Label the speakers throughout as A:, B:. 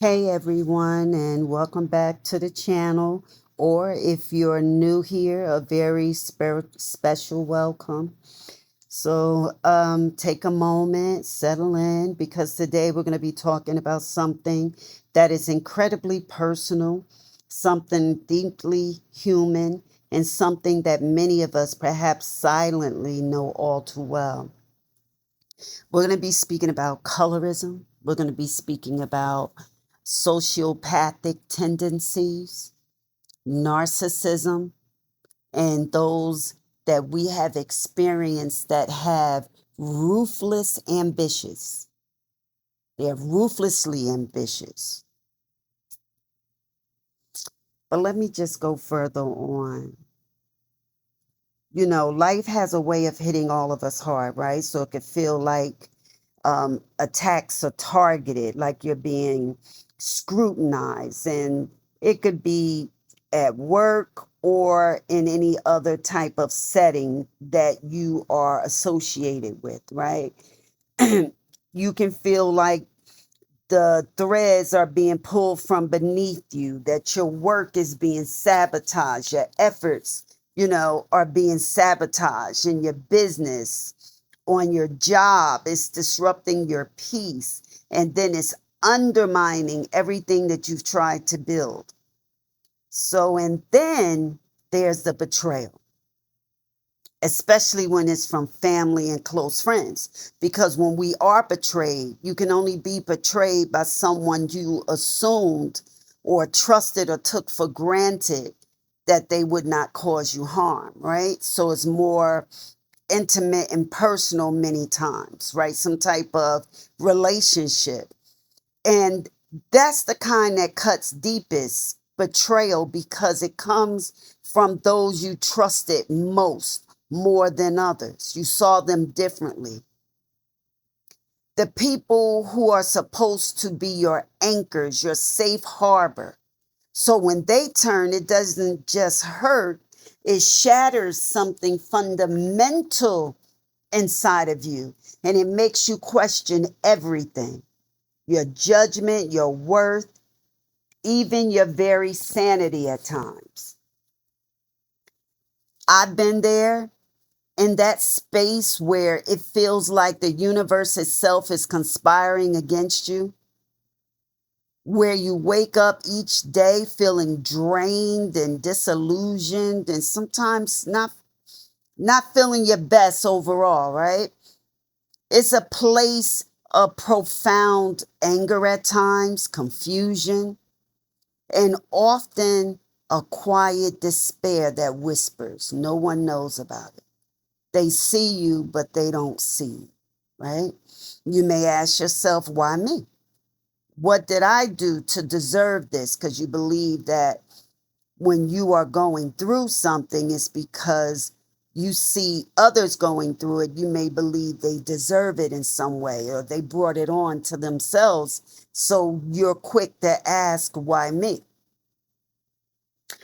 A: Hey everyone, and welcome back to the channel. Or if you're new here, a very special welcome. So take a moment, settle in, because today we're going to be talking about something that is incredibly personal, something deeply human, and something that many of us perhaps silently know all too well. We're going to be speaking about colorism. We're going to be speaking about sociopathic tendencies, narcissism, and those that we have experienced that have ruthless ambitions. They're ruthlessly ambitious. But let me just go further on. Life has a way of hitting all of us hard, right? So it could feel like attacks are targeted, like you're being scrutinized, and it could be at work or in any other type of setting that you are associated with, right? You can feel like the threads are being pulled from beneath you, that your work is being sabotaged, your efforts, are being sabotaged in your business, on your job. It's disrupting your peace. And then it's undermining everything that you've tried to build. And then there's the betrayal, especially when it's from family and close friends. Because when we are betrayed, you can only be betrayed by someone you assumed or trusted or took for granted that they would not cause you harm, right? So it's more intimate and personal many times, right? Some type of relationship. And that's the kind that cuts deepest, betrayal, because it comes from those you trusted most, more than others. You saw them differently. The people who are supposed to be your anchors, your safe harbor. So when they turn, it doesn't just hurt, it shatters something fundamental inside of you, and it makes you question everything, your judgment, your worth, even your very sanity at times. I've been there, in that space where it feels like the universe itself is conspiring against you, where you wake up each day feeling drained and disillusioned and sometimes not feeling your best overall, right? It's a place of profound anger at times, confusion, and often a quiet despair that whispers. No one knows about it. They see you, but they don't see you, right? You may ask yourself, why me? What did I do to deserve this? Because you believe that when you are going through something, it's because you see others going through it. You may believe they deserve it in some way, or they brought it on to themselves. So you're quick to ask, why me?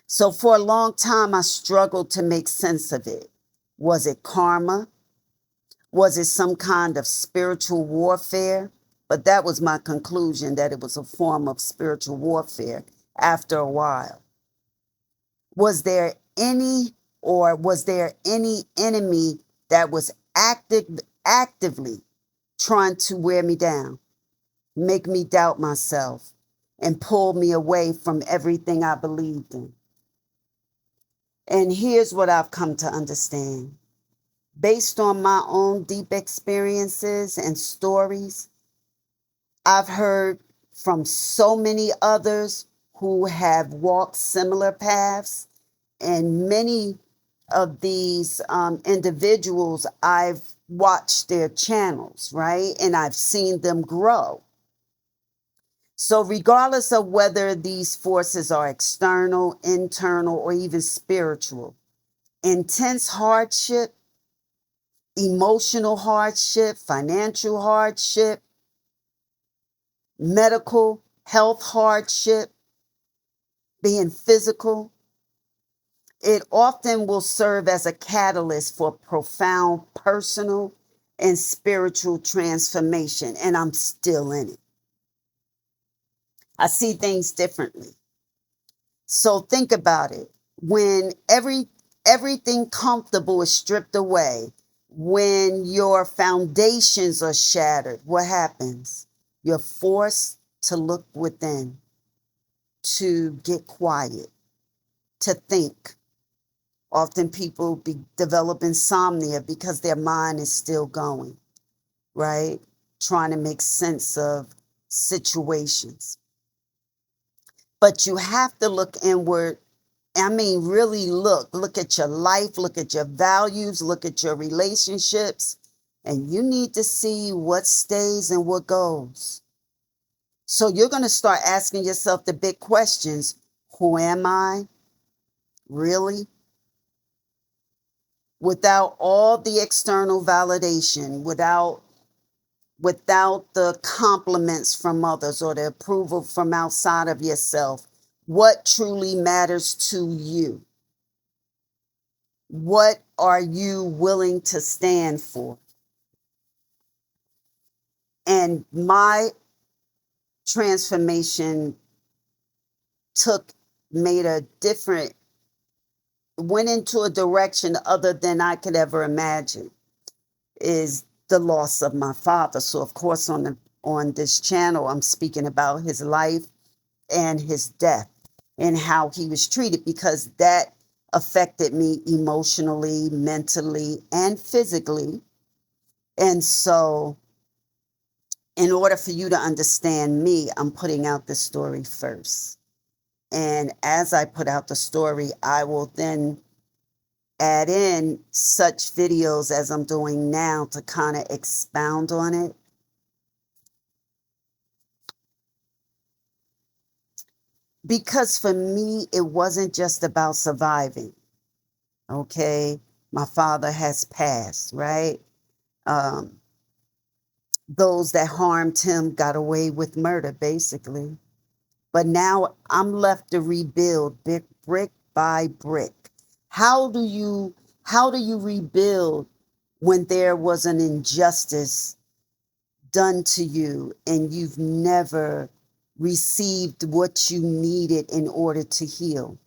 A: So for a long time, I struggled to make sense of it. Was it karma? Was it some kind of spiritual warfare? But that was my conclusion, that it was a form of spiritual warfare after a while. Was there any was there any enemy that was actively trying to wear me down, make me doubt myself, and pull me away from everything I believed in? And here's what I've come to understand. Based on my own deep experiences and stories, I've heard from so many others who have walked similar paths, and many of these individuals, I've watched their channels, right? And I've seen them grow. So, regardless of whether these forces are external, internal, or even spiritual, intense hardship, emotional hardship, financial hardship, medical health hardship, being physical, it often will serve as a catalyst for profound personal and spiritual transformation. And I'm still in it. I see things differently. So think about it. When everything comfortable is stripped away, when your foundations are shattered, what happens? You're forced to look within, to get quiet, to think. Often people develop insomnia because their mind is still going, right? Trying to make sense of situations. But you have to look inward. I mean, really look at your life, look at your values, look at your relationships, and you need to see what stays and what goes. So you're going to start asking yourself the big questions. Who am I? Really? Without all the external validation, without the compliments from others or the approval from outside of yourself, what truly matters to you? What are you willing to stand for? And my transformation made a different, went into a direction other than I could ever imagine, is the loss of my father. So of course on this channel, I'm speaking about his life and his death and how he was treated, because that affected me emotionally, mentally, and physically. And so in order for you to understand me, I'm putting out the story first. And as I put out the story, I will then add in such videos as I'm doing now to kind of expound on it. Because for me, it wasn't just about surviving. Okay. My father has passed, right? Those that harmed him got away with murder, basically. But now I'm left to rebuild brick by brick. How do you rebuild when there was an injustice done to you and you've never received what you needed in order to heal?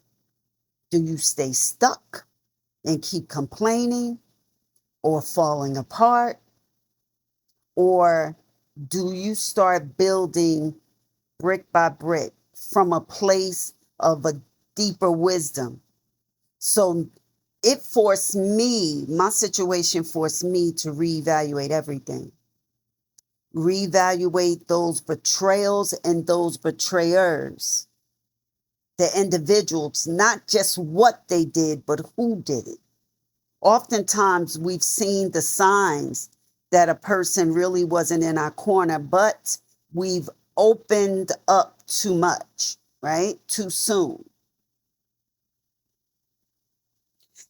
A: Do you stay stuck and keep complaining or falling apart? Or do you start building brick by brick from a place of a deeper wisdom? So it forced me, my situation forced me to reevaluate everything. Reevaluate those betrayals and those betrayers, the individuals, not just what they did, but who did it. Oftentimes we've seen the signs that a person really wasn't in our corner, but we've opened up too much, right? Too soon.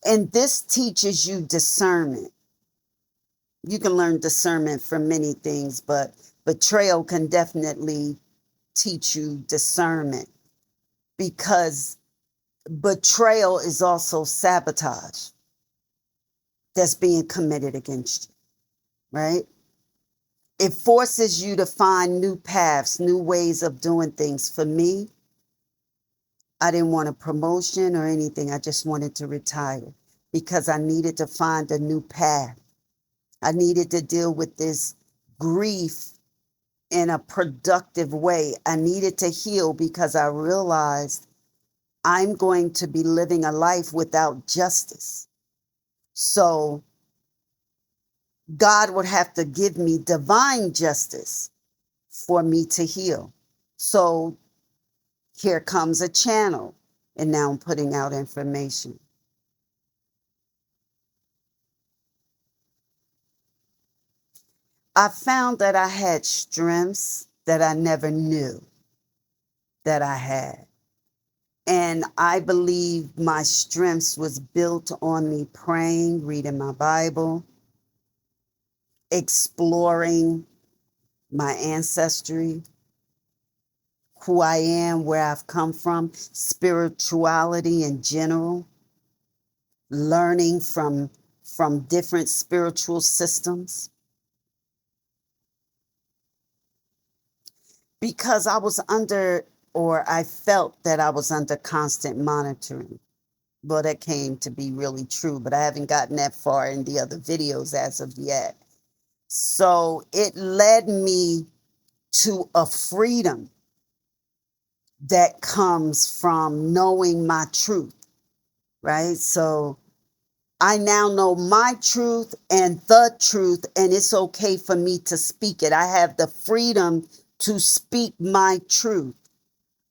A: And this teaches you discernment. You can learn discernment from many things, but betrayal can definitely teach you discernment, because betrayal is also sabotage that's being committed against you, right? It forces you to find new paths, new ways of doing things. For me, I didn't want a promotion or anything. I just wanted to retire because I needed to find a new path. I needed to deal with this grief in a productive way. I needed to heal because I realized I'm going to be living a life without justice. So God would have to give me divine justice for me to heal. So here comes a channel, and now I'm putting out information. I found that I had strengths that I never knew that I had. And I believe my strengths was built on me praying, reading my Bible, exploring my ancestry, who I am, where I've come from, spirituality in general, learning from different spiritual systems. Because I was under or I felt that I was under constant monitoring. Well, that came to be really true, but I haven't gotten that far in the other videos as of yet. So it led me to a freedom that comes from knowing my truth, right? So I now know my truth and the truth, and it's okay for me to speak it. I have the freedom to speak my truth.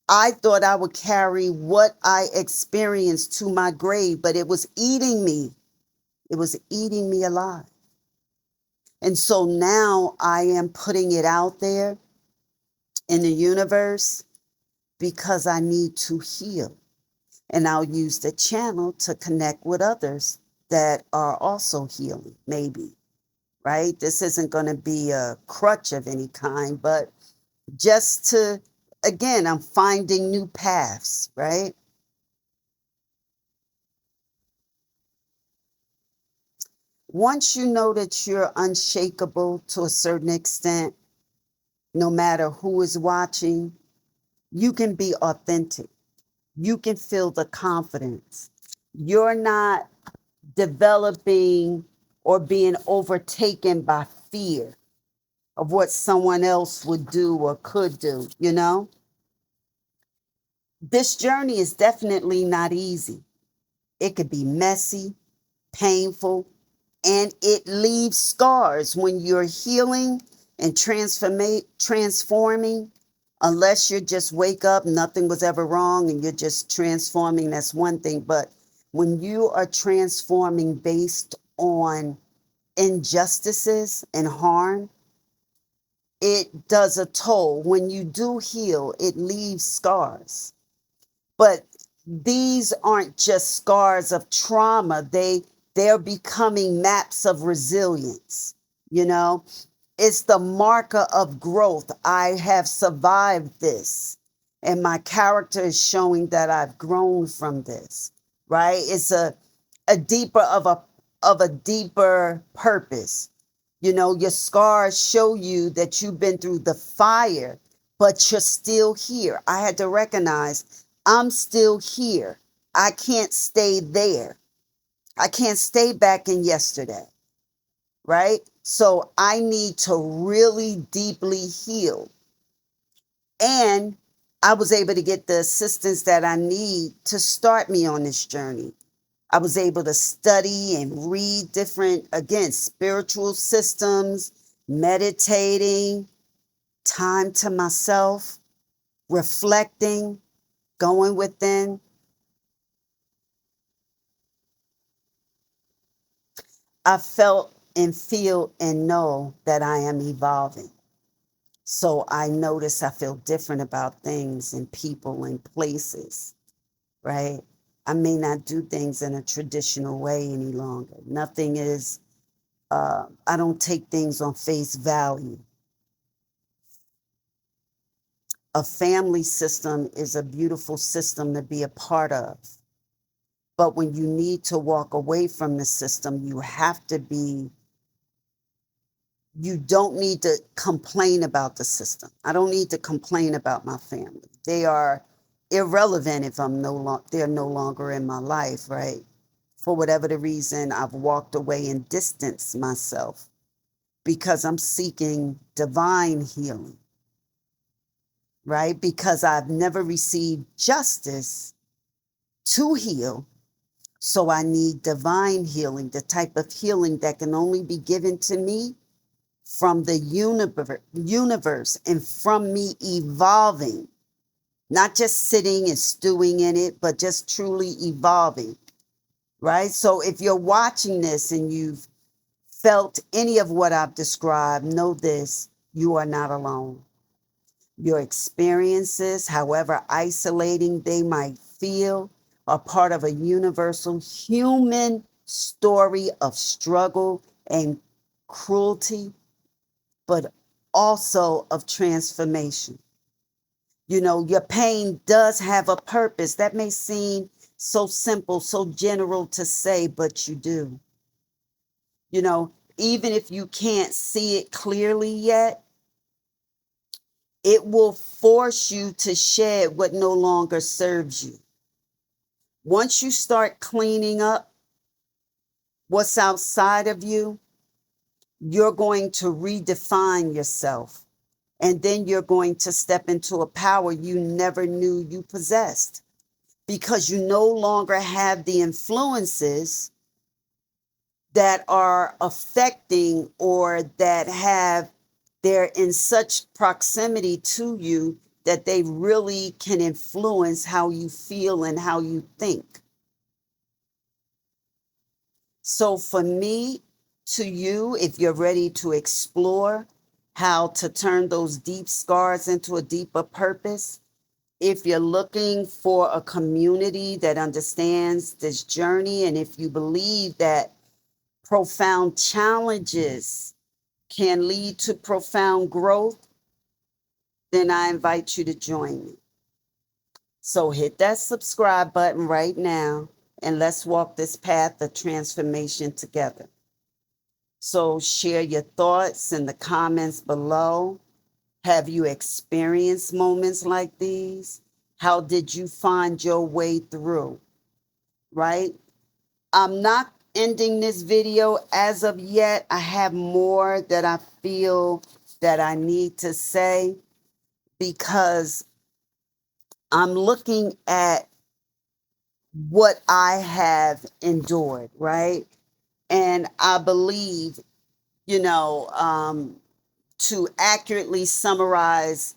A: I thought I would carry what I experienced to my grave, but it was eating me. It was eating me alive. And so now I am putting it out there in the universe because I need to heal. And I'll use the channel to connect with others that are also healing, maybe, right? This isn't going to be a crutch of any kind, but just to, again, I'm finding new paths, right? Once you know that you're unshakable to a certain extent, no matter who is watching, you can be authentic. You can feel the confidence. You're not developing or being overtaken by fear of what someone else would do or could do, you know? This journey is definitely not easy. It could be messy, painful, and it leaves scars when you're healing and transforming. Unless you just wake up, nothing was ever wrong, and you're just transforming, that's one thing. But when you are transforming based on injustices and harm, it does a toll. When you do heal, it leaves scars. But these aren't just scars of trauma. They're becoming maps of resilience, you know? It's the marker of growth. I have survived this, and my character is showing that I've grown from this, right? It's a deeper of a deeper purpose. You know, your scars show you that you've been through the fire, but you're still here. I had to recognize I'm still here. I can't stay there. I can't stay back in yesterday, right? So I need to really deeply heal. And I was able to get the assistance that I need to start me on this journey. I was able to study and read different, again, spiritual systems, meditating, time to myself, reflecting, going within. I felt and feel and know that I am evolving. So I notice I feel different about things and people and places, right? I may not do things in a traditional way any longer. Nothing is, I don't take things on face value. A family system is a beautiful system to be a part of. But when you need to walk away from the system, you don't need to complain about the system. I don't need to complain about my family. They are irrelevant if they're no longer in my life, right? For whatever the reason, I've walked away and distanced myself because I'm seeking divine healing, right? Because I've never received justice to heal. So I need divine healing, the type of healing that can only be given to me from the universe and from me evolving, not just sitting and stewing in it, but just truly evolving, right? So if you're watching this and you've felt any of what I've described, know this: you are not alone. Your experiences, however isolating they might feel, are part of a universal human story of struggle and cruelty, but also of transformation. You know, your pain does have a purpose. That may seem so simple, so general to say, but you do. You know, even if you can't see it clearly yet, It will force you to shed what no longer serves you. Once you start cleaning up what's outside of you, you're going to redefine yourself. And then you're going to step into a power you never knew you possessed, because you no longer have the influences that are affecting, or that have, they're in such proximity to you that they really can influence how you feel and how you think. So for me, to you, if you're ready to explore how to turn those deep scars into a deeper purpose, if you're looking for a community that understands this journey, and if you believe that profound challenges can lead to profound growth, then I invite you to join me. So hit that subscribe button right now, and let's walk this path of transformation together. So share your thoughts in the comments below. Have you experienced moments like these? How did you find your way through? Right? I'm not ending this video as of yet. I have more that I feel that I need to say, because I'm looking at what I have endured, right? And I believe, you know, to accurately summarize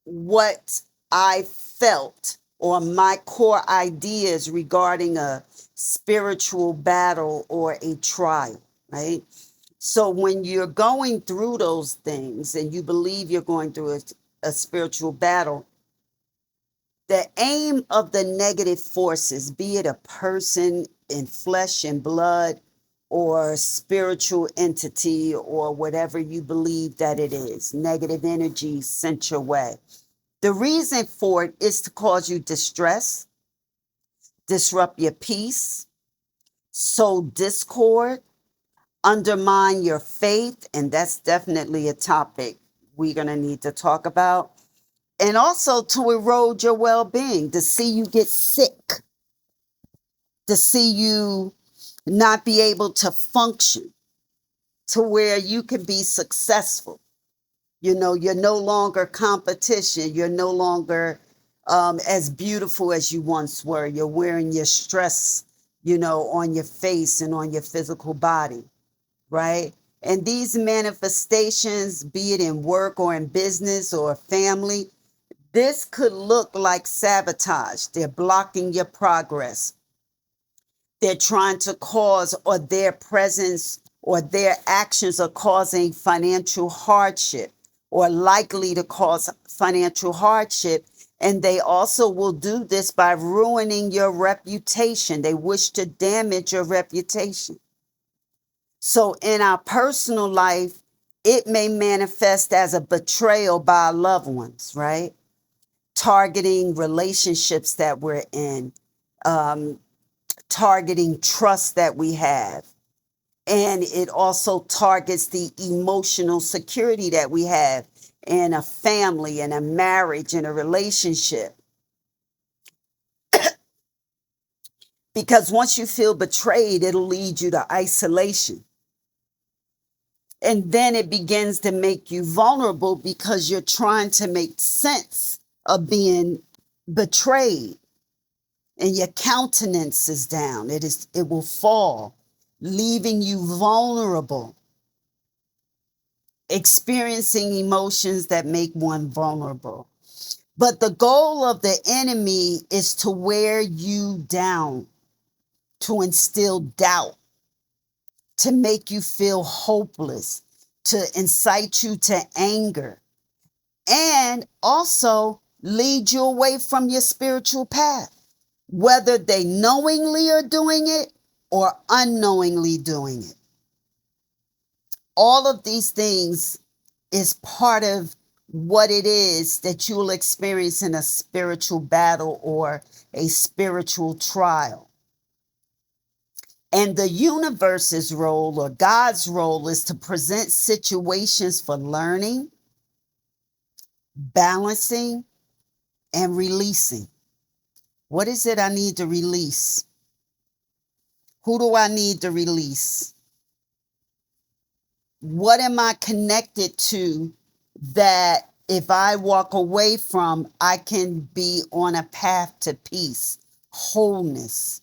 A: what I felt, or my core ideas regarding a spiritual battle or a trial, right? So when you're going through those things and you believe you're going through a spiritual battle, the aim of the negative forces, be it a person in flesh and blood, or spiritual entity, or whatever you believe that it is, negative energy sent your way. The reason for it is to cause you distress, disrupt your peace, sow discord, undermine your faith, and that's definitely a topic we're going to need to talk about, and also to erode your well-being, to see you get sick, to see you not be able to function to where you can be successful. You know, you're no longer competition. You're no longer as beautiful as you once were. You're wearing your stress, you know, on your face and on your physical body, right? And these manifestations, be it in work or in business or family, this could look like sabotage. They're blocking your progress. They're trying to cause, or their presence or their actions are causing financial hardship, or likely to cause financial hardship. And they also will do this by ruining your reputation. They wish to damage your reputation. So in our personal life, it may manifest as a betrayal by our loved ones, right? Targeting relationships that we're in, targeting trust that we have. And it also targets the emotional security that we have in a family, in a marriage, in a relationship. Because once you feel betrayed, it'll lead you to isolation. And then it begins to make you vulnerable, because you're trying to make sense of being betrayed. And your countenance is down. It will fall, leaving you vulnerable, experiencing emotions that make one vulnerable. But the goal of the enemy is to wear you down, to instill doubt, to make you feel hopeless, to incite you to anger, and also lead you away from your spiritual path, whether they knowingly are doing it or unknowingly doing it. All of these things is part of what it is that you'll experience in a spiritual battle or a spiritual trial. And the universe's role, or God's role, is to present situations for learning, balancing, and releasing. What is it I need to release? Who do I need to release? What am I connected to that if I walk away from, I can be on a path to peace, wholeness?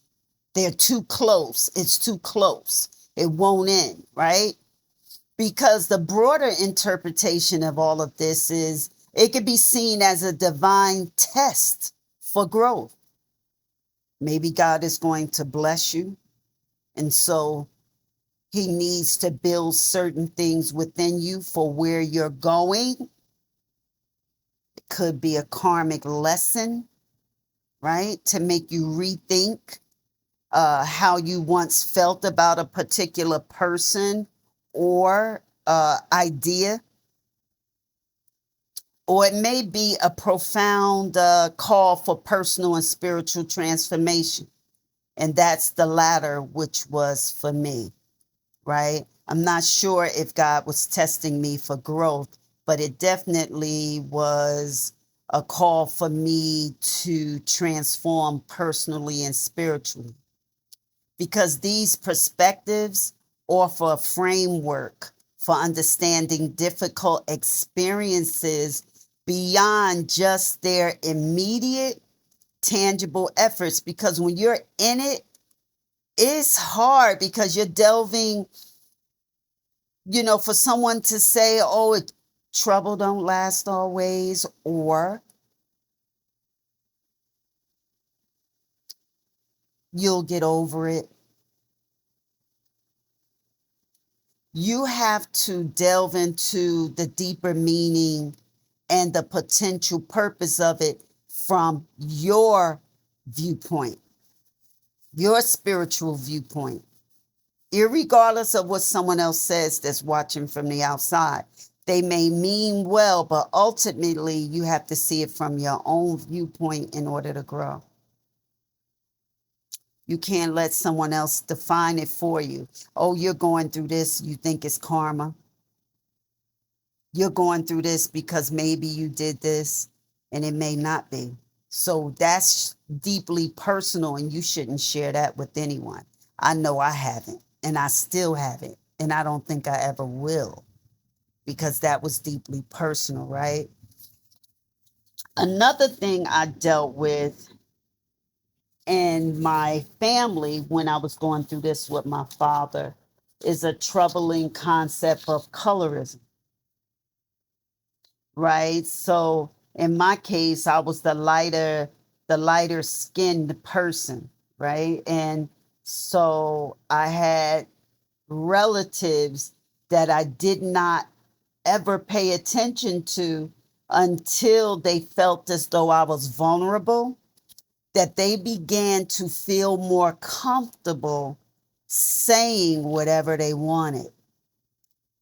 A: They're too close. It's too close. It won't end, right? Because the broader interpretation of all of this is it could be seen as a divine test for growth. Maybe God is going to bless you. And so he needs to build certain things within you for where you're going. It could be a karmic lesson, right? To make you rethink how you once felt about a particular person or idea. Or it may be a profound call for personal and spiritual transformation. And that's the latter, which was for me, right? I'm not sure if God was testing me for growth, but it definitely was a call for me to transform personally and spiritually. Because these perspectives offer a framework for understanding difficult experiences beyond just their immediate tangible efforts. Because when you're in it, it's hard because you're delving, for someone to say, oh, trouble don't last always, or you'll get over it. You have to delve into the deeper meaning and the potential purpose of it from your viewpoint, your spiritual viewpoint, irregardless of what someone else says that's watching from the outside. They may mean well, but ultimately you have to see it from your own viewpoint in order to grow. You can't let someone else define it for you. Oh, you're going through this, you think it's karma. You're going through this because maybe you did this and it may not be. So that's deeply personal and you shouldn't share that with anyone. I know I haven't and I still haven't and I don't think I ever will because that was deeply personal, right? Another thing I dealt with in my family when I was going through this with my father is a troubling concept of colorism. Right? So in my case, I was the lighter skinned person, right? And so I had relatives that I did not ever pay attention to until they felt as though I was vulnerable, that they began to feel more comfortable saying whatever they wanted.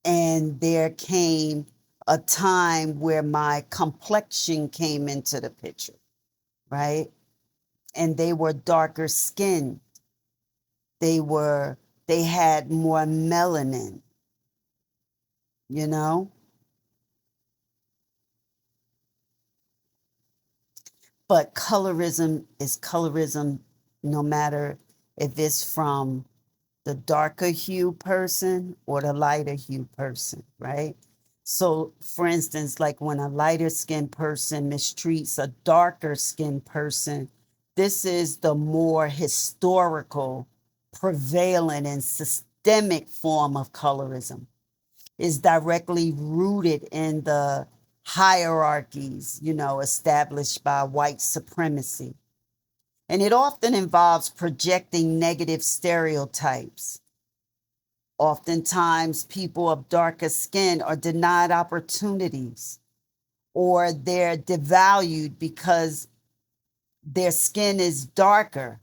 A: And there came a time where my complexion came into the picture, right? And they were darker skinned. They had more melanin, you know? But colorism is colorism no matter if it's from the darker hue person or the lighter hue person, right? So, for instance, like when a lighter skinned person mistreats a darker skinned person, this is the more historical, prevalent, and systemic form of colorism. Is directly rooted in the hierarchies, established by white supremacy. And it often involves projecting negative stereotypes. Oftentimes, people of darker skin are denied opportunities or they're devalued because their skin is darker,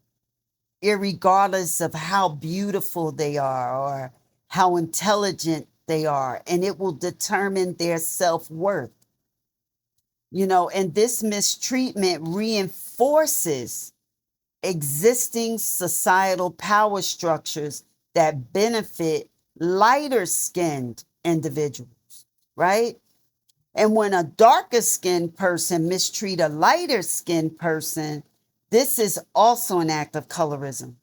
A: irregardless of how beautiful they are or how intelligent they are. And it will determine their self worth. And this mistreatment reinforces existing societal power structures that benefit lighter skinned individuals, right? And when a darker skinned person mistreat a lighter skinned person, this is also an act of colorism.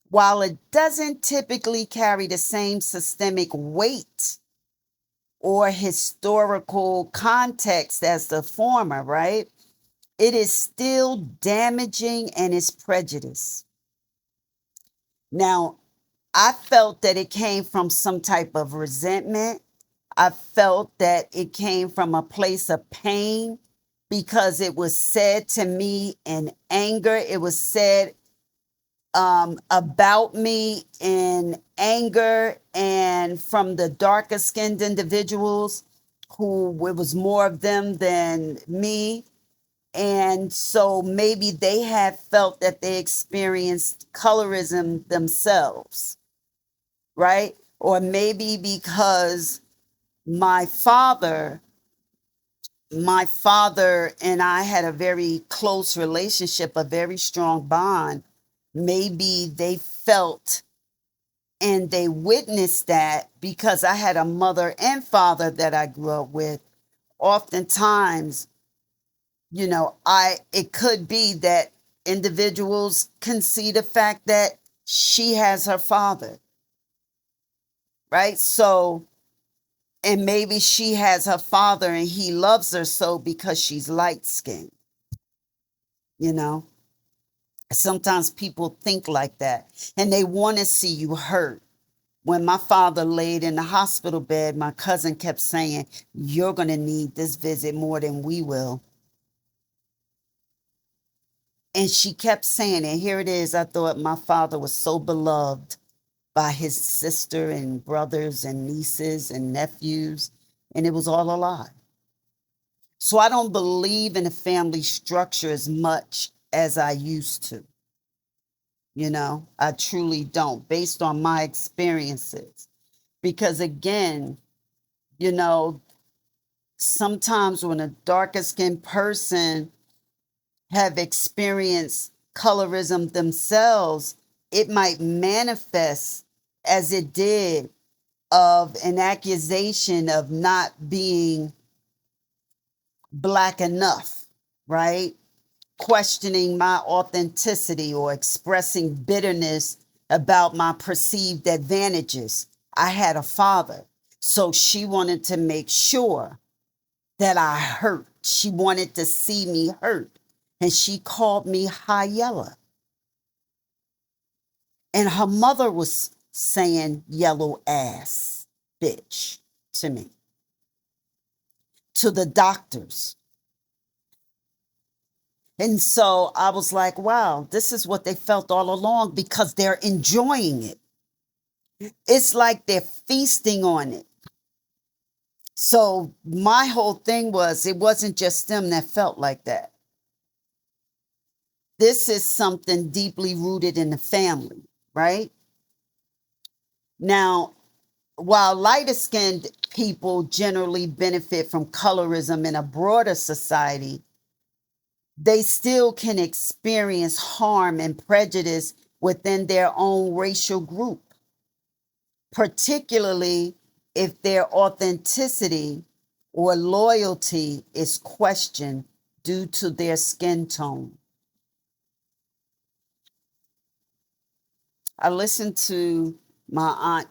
A: While it doesn't typically carry the same systemic weight or historical context as the former, right? It is still damaging and is prejudice. Now, I felt that it came from some type of resentment. I felt that it came from a place of pain because it was said to me in anger. It was said about me in anger, and from the darker skinned individuals who it was more of them than me. And so maybe they had felt that they experienced colorism themselves, right? Or maybe because my father my father and I had a very close relationship, a very strong bond. Maybe they felt and they witnessed that because I had a mother and father that I grew up with. Oftentimes, it could be that individuals can see the fact that she has her father, right? So, and maybe she has her father and he loves her so because she's light skinned, you know? Sometimes people think like that and they want to see you hurt. When my father laid in the hospital bed, my cousin kept saying, "You're going to need this visit more than we will." And she kept saying it. Here it is. I thought my father was so beloved by his sister and brothers and nieces and nephews, and it was all a lie. So I don't believe in a family structure as much as I used to. I truly don't, based on my experiences. Because again, you know, sometimes when a darker skinned person have experienced colorism themselves, it might manifest as it did of an accusation of not being black enough, right? Questioning my authenticity or expressing bitterness about my perceived advantages. I had a father, so she wanted to make sure that I hurt. She wanted to see me hurt, and she called me Hyella. And her mother was saying yellow ass bitch to me, to the doctors. And so I was like, wow, this is what they felt all along because they're enjoying it. It's like they're feasting on it. So my whole thing was, it wasn't just them that felt like that. This is something deeply rooted in the family, right? Now, while lighter skinned people generally benefit from colorism in a broader society, they still can experience harm and prejudice within their own racial group, particularly if their authenticity or loyalty is questioned due to their skin tone. I listened to my aunt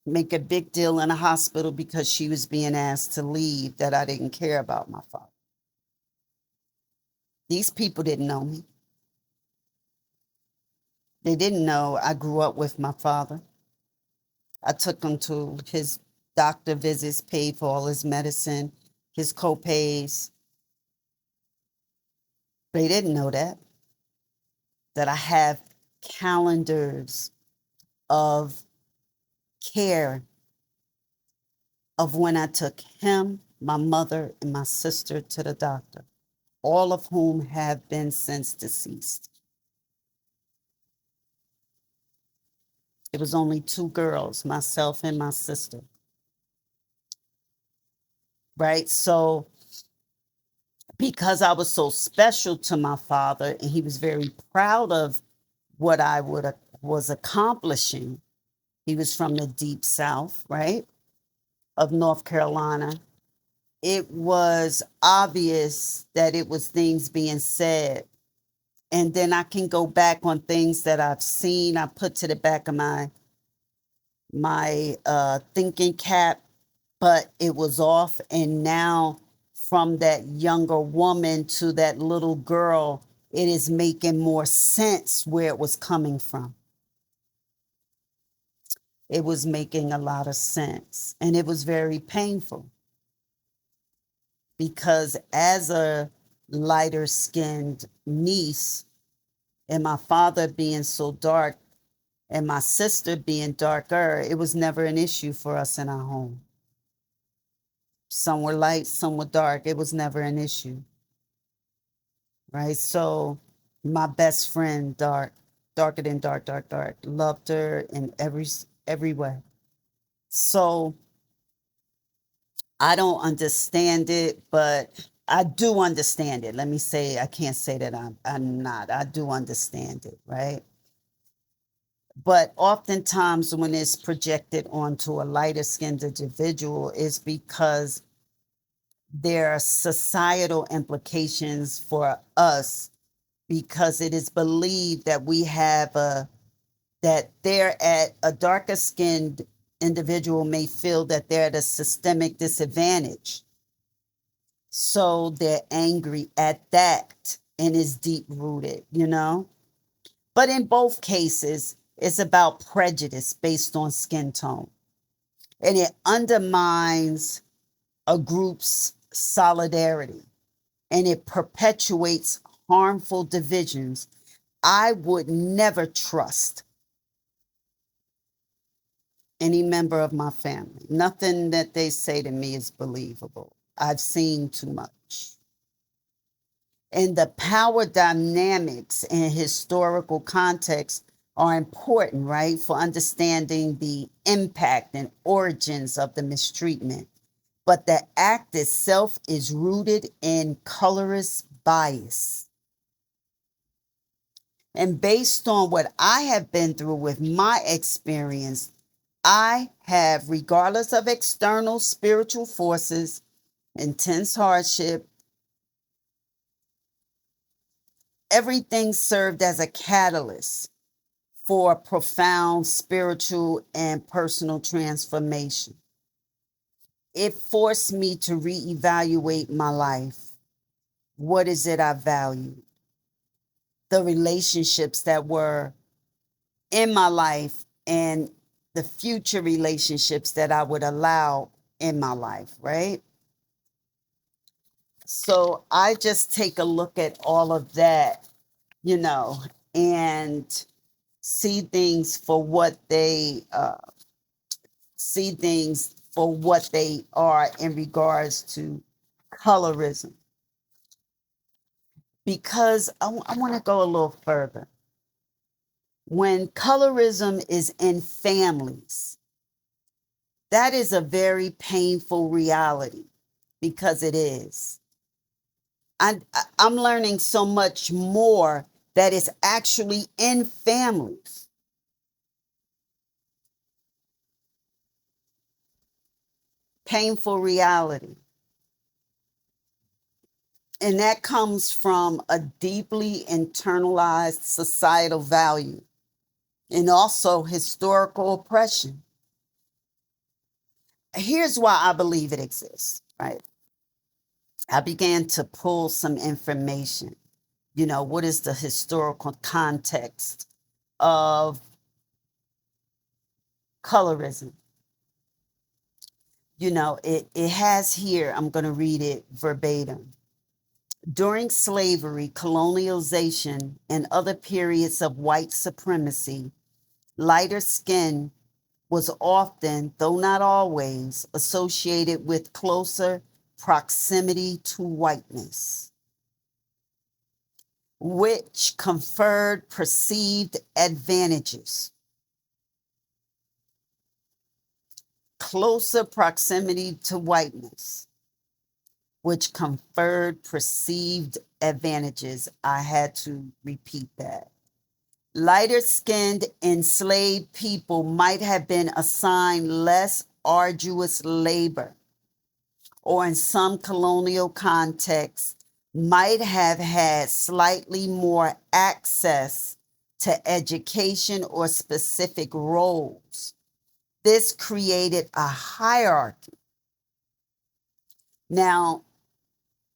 A: make a big deal in a hospital because she was being asked to leave, that I didn't care about my father. These people didn't know me. They didn't know I grew up with my father. I took him to his doctor visits, paid for all his medicine, his co-pays. They didn't know that I have calendars of care of when I took him, my mother, and my sister to the doctor, all of whom have been since deceased. It was only two girls, myself and my sister, right? So because I was so special to my father and he was very proud of what I was accomplishing. He was from the deep South, right, of North Carolina. it was obvious that it was things being said. And then I can go back on things that I've seen. I put to the back of my thinking cap, but it was off. And now, from that younger woman to that little girl, it is making more sense where it was coming from. It was making a lot of sense. And it was very painful because, as a lighter skinned niece, and my father being so dark and my sister being darker, it was never an issue for us in our home. Some were light, some were dark. It was never an issue, right? So my best friend, darker than dark, dark, dark, loved her in every way. So I don't understand it, but I do understand it. Let me say, I can't say that I'm not. I do understand it, right? But oftentimes when it's projected onto a lighter skinned individual, is because there are societal implications for us, because it is believed that we have that they're at a darker skinned individual may feel that they're at a systemic disadvantage. So they're angry at that, and is deep rooted, you know? But in both cases, it's about prejudice based on skin tone, and it undermines a group's solidarity, and it perpetuates harmful divisions. I would never trust any member of my family. Nothing that they say to me is believable. I've seen too much. And the power dynamics and historical context are important, right, for understanding the impact and origins of the mistreatment. But the act itself is rooted in colorist bias. And based on what I have been through with my experience, I have, regardless of external spiritual forces, intense hardship, everything served as a catalyst for profound spiritual and personal transformation. It forced me to reevaluate my life. What is it I value? The relationships that were in my life and the future relationships that I would allow in my life, right? So I just take a look at all of that, you know, and see things for what they see things for what they are in regards to colorism. Because I want to go a little further. When colorism is in families, that is a very painful reality, because it is. I'm learning so much more that is actually in families. Painful reality. And that comes from a deeply internalized societal value and also historical oppression. Here's why I believe it exists, right? I began to pull some information. You know, what is the historical context of colorism? You know, it has here, I'm going to read it verbatim. During slavery, colonialization, and other periods of white supremacy, lighter skin was often, though not always, associated with closer proximity to whiteness, which conferred perceived advantages. Closer proximity to whiteness, which conferred perceived advantages. I had to repeat that. Lighter skinned enslaved people might have been assigned less arduous labor, or in some colonial contexts, might have had slightly more access to education or specific roles. This created a hierarchy. Now,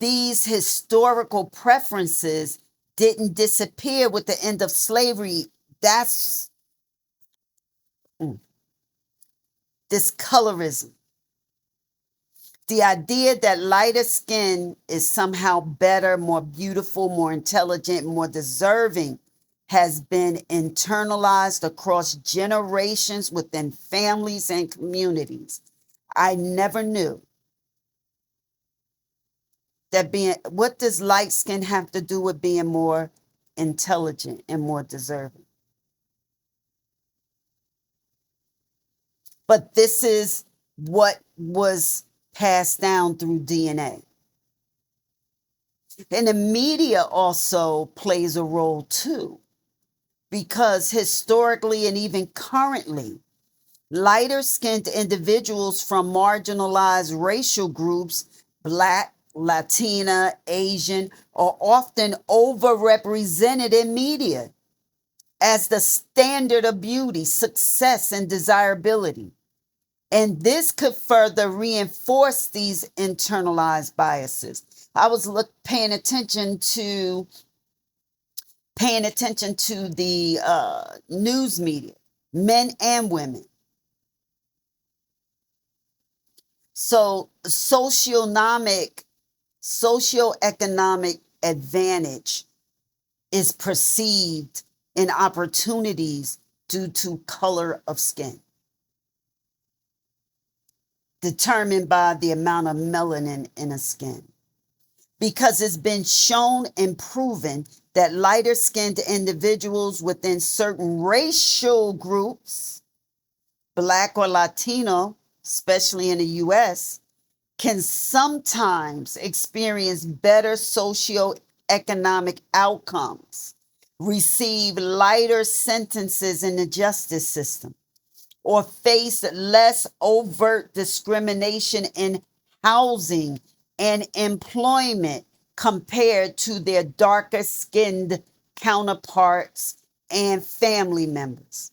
A: these historical preferences didn't disappear with the end of slavery. That's this colorism. The idea that lighter skin is somehow better, more beautiful, more intelligent, more deserving has been internalized across generations within families and communities. I never knew that what does light skin have to do with being more intelligent and more deserving? But this is what was passed down through DNA. And the media also plays a role too, because historically and even currently, lighter skinned individuals from marginalized racial groups, Black, Latina, Asian, are often overrepresented in media as the standard of beauty, success, and desirability. And this could further reinforce these internalized biases. I was paying attention to the news media, men and women. So socioeconomic advantage is perceived in opportunities due to color of skin, determined by the amount of melanin in a skin. Because it's been shown and proven that lighter skinned individuals within certain racial groups, Black or Latino, especially in the US, can sometimes experience better socioeconomic outcomes, receive lighter sentences in the justice system, or face less overt discrimination in housing and employment compared to their darker skinned counterparts and family members.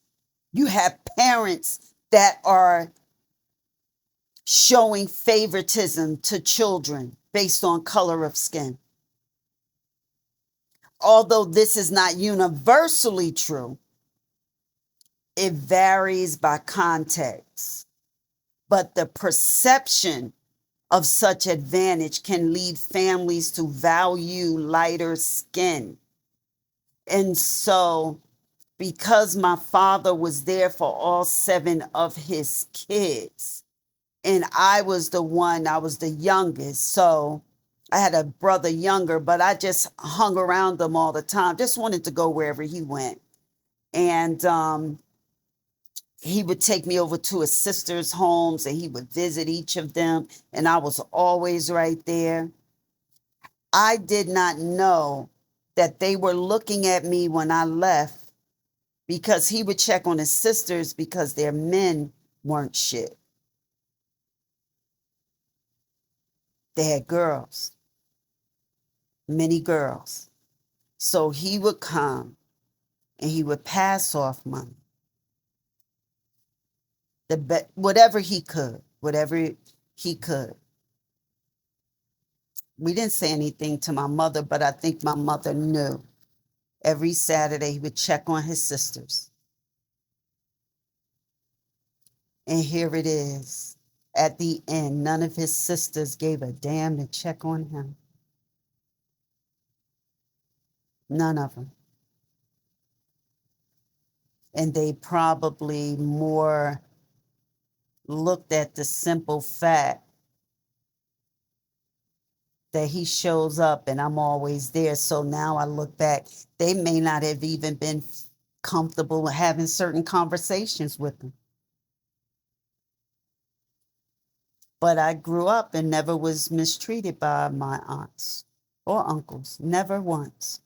A: You have parents that are showing favoritism to children based on color of skin. Although this is not universally true, it varies by context. But the perception of such advantage can lead families to value lighter skin. And so, because my father was there for all 7 of his kids, and I was the youngest. So I had a brother younger, but I just hung around him all the time, just wanted to go wherever he went. And he would take me over to his sister's homes and he would visit each of them. And I was always right there. I did not know that they were looking at me when I left, because he would check on his sisters because their men weren't shit. They had girls, many girls. So he would come and he would pass off money, whatever he could. We didn't say anything to my mother, but I think my mother knew. Every Saturday he would check on his sisters. And here it is. At the end, none of his sisters gave a damn to check on him. None of them. And they probably more looked at the simple fact that he shows up and I'm always there. So now I look back, they may not have even been comfortable having certain conversations with him. But I grew up and never was mistreated by my aunts or uncles, never once.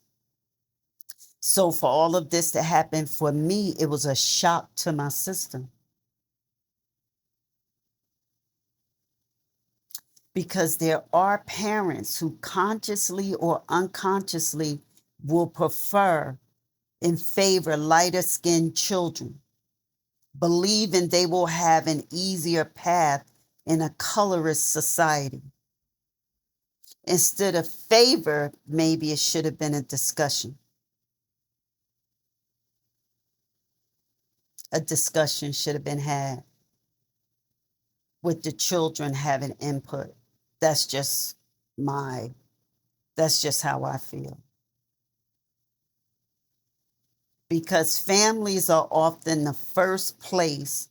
A: So for all of this to happen for me, it was a shock to my system. because there are parents who consciously or unconsciously will prefer and favor lighter skinned children, believing they will have an easier path in a colorist society. Instead of favor, maybe it should have been a discussion. A discussion should have been had with the children having input. That's just that's just how I feel. Because families are often the first place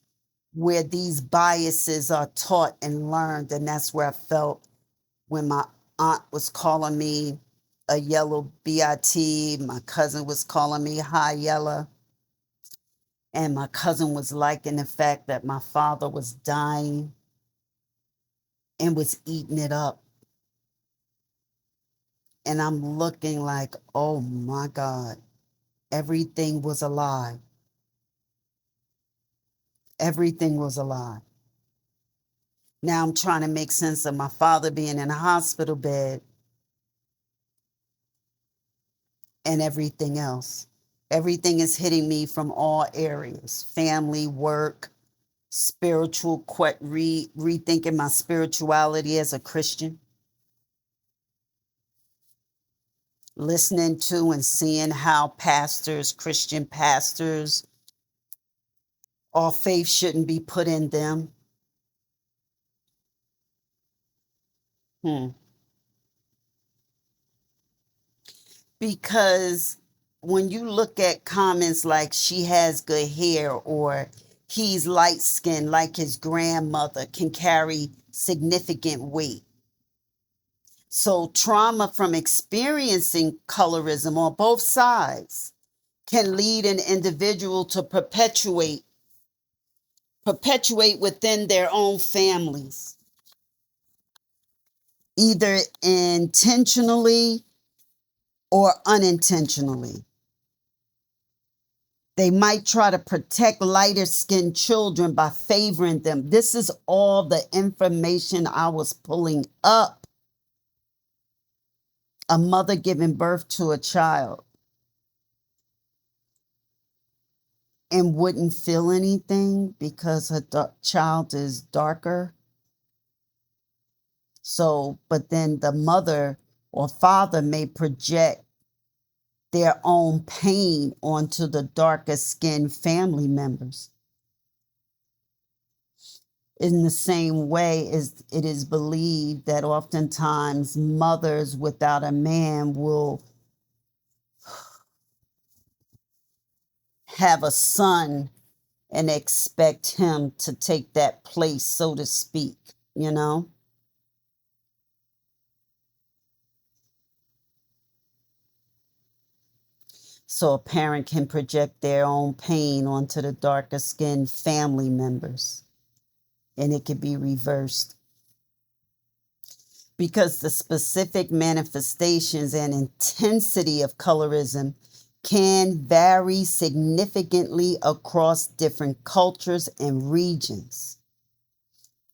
A: where these biases are taught and learned. And that's where I felt when my aunt was calling me a yellow BIT, my cousin was calling me high yellow, and my cousin was liking the fact that my father was dying and was eating it up. And I'm looking like, oh my God, everything was a lie. Everything was a lie. Now I'm trying to make sense of my father being in a hospital bed and everything else. Everything is hitting me from all areas: family, work, spiritual, rethinking my spirituality as a Christian, listening to and seeing how pastors, Christian pastors, all faith shouldn't be put in them. Because when you look at comments like she has good hair or he's light skinned like his grandmother, can carry significant weight. So trauma from experiencing colorism on both sides can lead an individual to perpetuate within their own families, either intentionally or unintentionally. They might try to protect lighter skinned children by favoring them. This is all the information I was pulling up. A mother giving birth to a child and wouldn't feel anything because her child is darker. So, but then the mother or father may project their own pain onto the darker skinned family members. In the same way as it is believed that oftentimes mothers without a man will have a son and expect him to take that place, so to speak, you know? So a parent can project their own pain onto the darker skinned family members, and it can be reversed. Because the specific manifestations and intensity of colorism can vary significantly across different cultures and regions.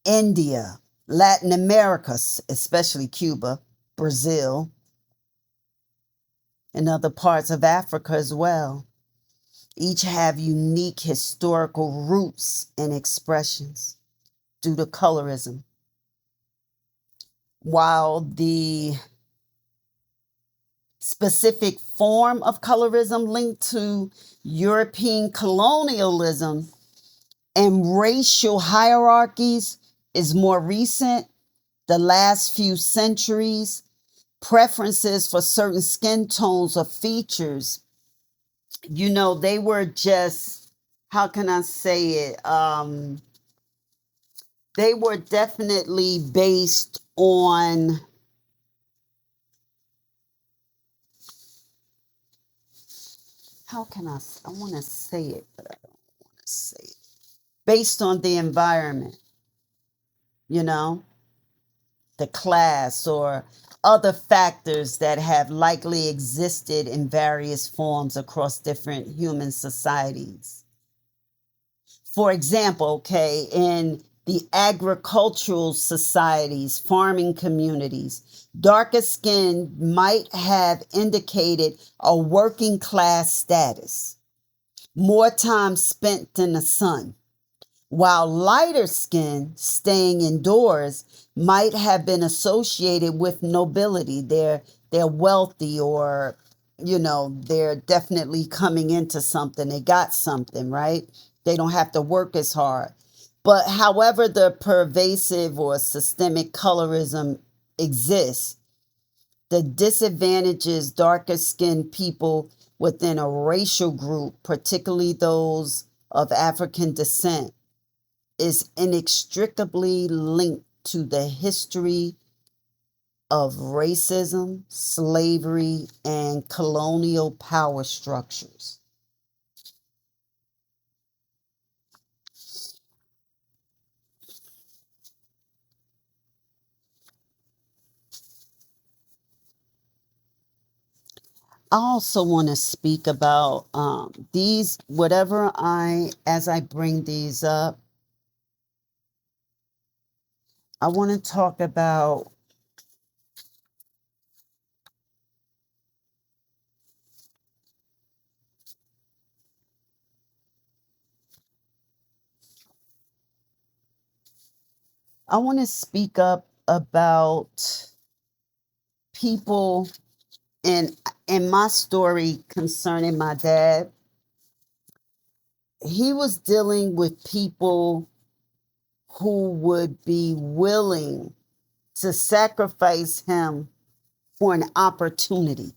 A: India, Latin America, especially Cuba, Brazil, and other parts of Africa as well, each have unique historical roots and expressions due to colorism. While the specific form of colorism linked to European colonialism and racial hierarchies is more recent, the last few centuries, preferences for certain skin tones or features, they were just, how can I say it? They were definitely based on, I want to say it, but I don't want to say it. Based on the environment, the class or other factors that have likely existed in various forms across different human societies. For example, in the agricultural societies, farming communities. Darker skin might have indicated a working class status, more time spent in the sun, while lighter skin staying indoors might have been associated with nobility. They're wealthy, or they're definitely coming into something. They got something, right? They don't have to work as hard. But however the pervasive or systemic colorism exists, the disadvantages darker skinned people within a racial group, particularly those of African descent, is inextricably linked to the history of racism, slavery, and colonial power structures. I also want to speak about these, as I bring these up, I want to talk about I want to speak up about people in my story concerning my dad. He was dealing with people who would be willing to sacrifice him for an opportunity,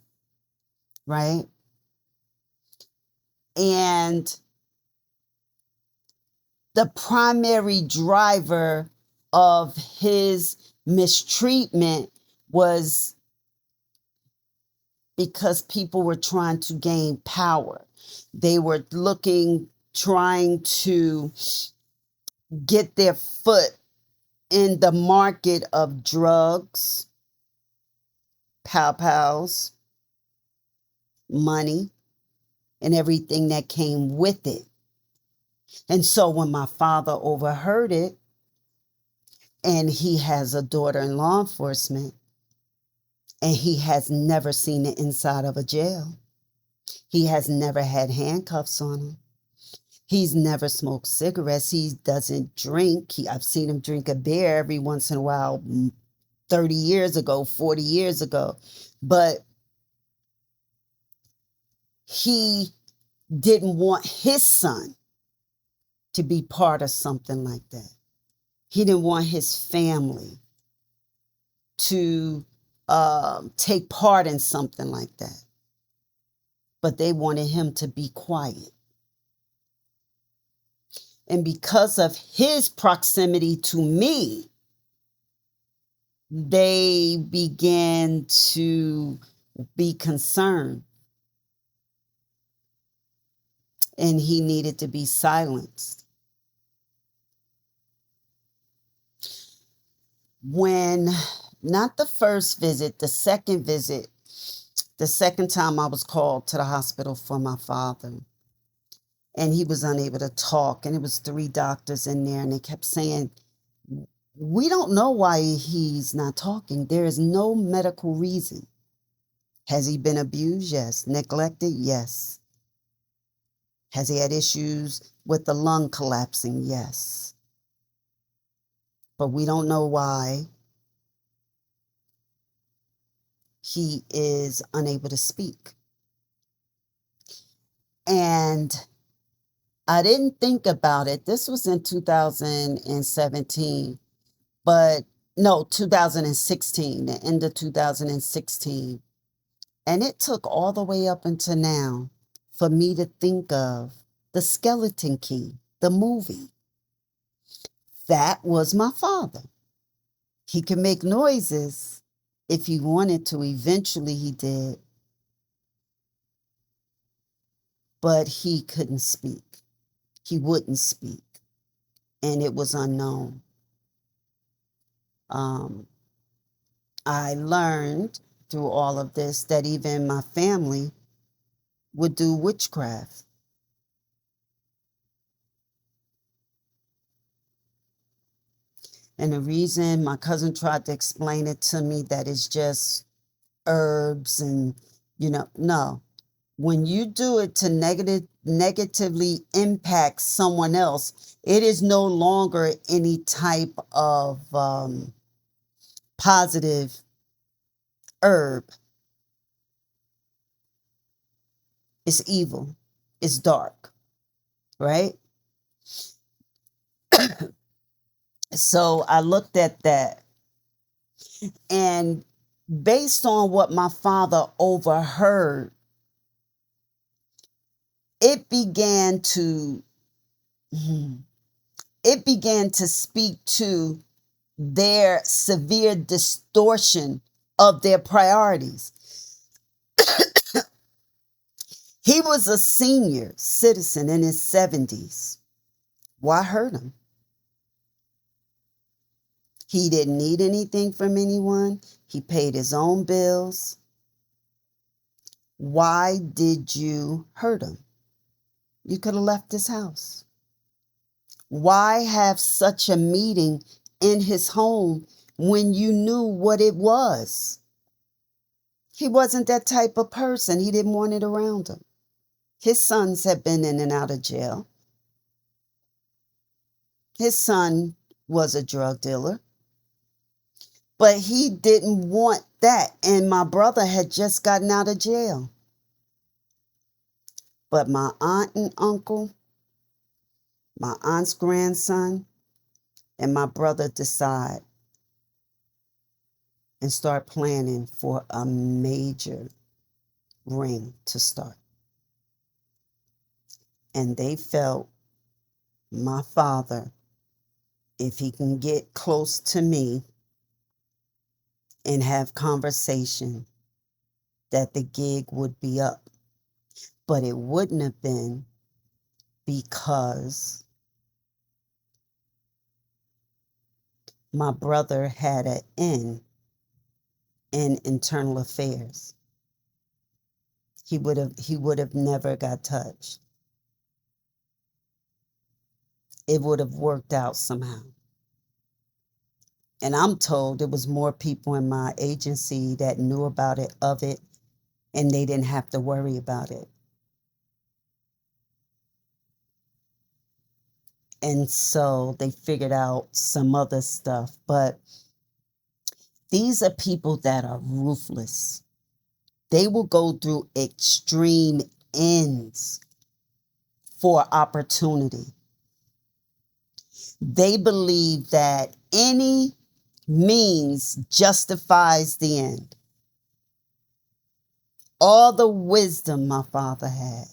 A: right? And the primary driver of his mistreatment was because people were trying to gain power. They were trying to get their foot in the market of drugs, pow-pows, money, and everything that came with it. And so when my father overheard it, and he has a daughter in law enforcement, and he has never seen the inside of a jail. He has never had handcuffs on him. He's never smoked cigarettes. He doesn't drink. I've seen him drink a beer every once in a while, 30 years ago, 40 years ago. But he didn't want his son to be part of something like that. He didn't want his family to take part in something like that. But they wanted him to be quiet. And because of his proximity to me, they began to be concerned. And he needed to be silenced. When, not the first visit, the second visit, the second time I was called to the hospital for my father, and he was unable to talk, and it was 3 doctors in there, and they kept saying, we don't know why he's not talking. There is no medical reason. Has he been abused? Yes. Neglected? Yes. Has he had issues with the lung collapsing? Yes. But we don't know why he is unable to speak. And I didn't think about it. This was in 2017, but no, 2016, the end of 2016. And it took all the way up until now for me to think of The Skeleton Key, the movie. That was my father. He could make noises if he wanted to. Eventually he did. But he couldn't speak. He wouldn't speak. And it was unknown. I learned through all of this that even my family would do witchcraft. And the reason my cousin tried to explain it to me that it's just herbs and, no. When you do it to negatively impact someone else, it is no longer any type of positive herb. It's evil. It's dark, right? So I looked at that, and based on what my father overheard, it began to it began to speak to their severe distortion of their priorities. He was a senior citizen in his 70s. Why hurt him? He didn't need anything from anyone. He paid his own bills. Why did you hurt him? You could have left his house. Why have such a meeting in his home when you knew what it was? He wasn't that type of person. He didn't want it around him. His sons had been in and out of jail. His son was a drug dealer, but he didn't want that. And my brother had just gotten out of jail. But my aunt and uncle, my aunt's grandson, and my brother decide and start planning for a major ring to start. And they felt my father, if he can get close to me and have conversation, that the gig would be up. But it wouldn't have been because my brother had an in internal affairs. He would have never got touched. It would have worked out somehow. And I'm told there was more people in my agency that knew about it, and they didn't have to worry about it. And so they figured out some other stuff. But these are people that are ruthless. They will go through extreme ends for opportunity. They believe that any means justifies the end. All the wisdom my father had.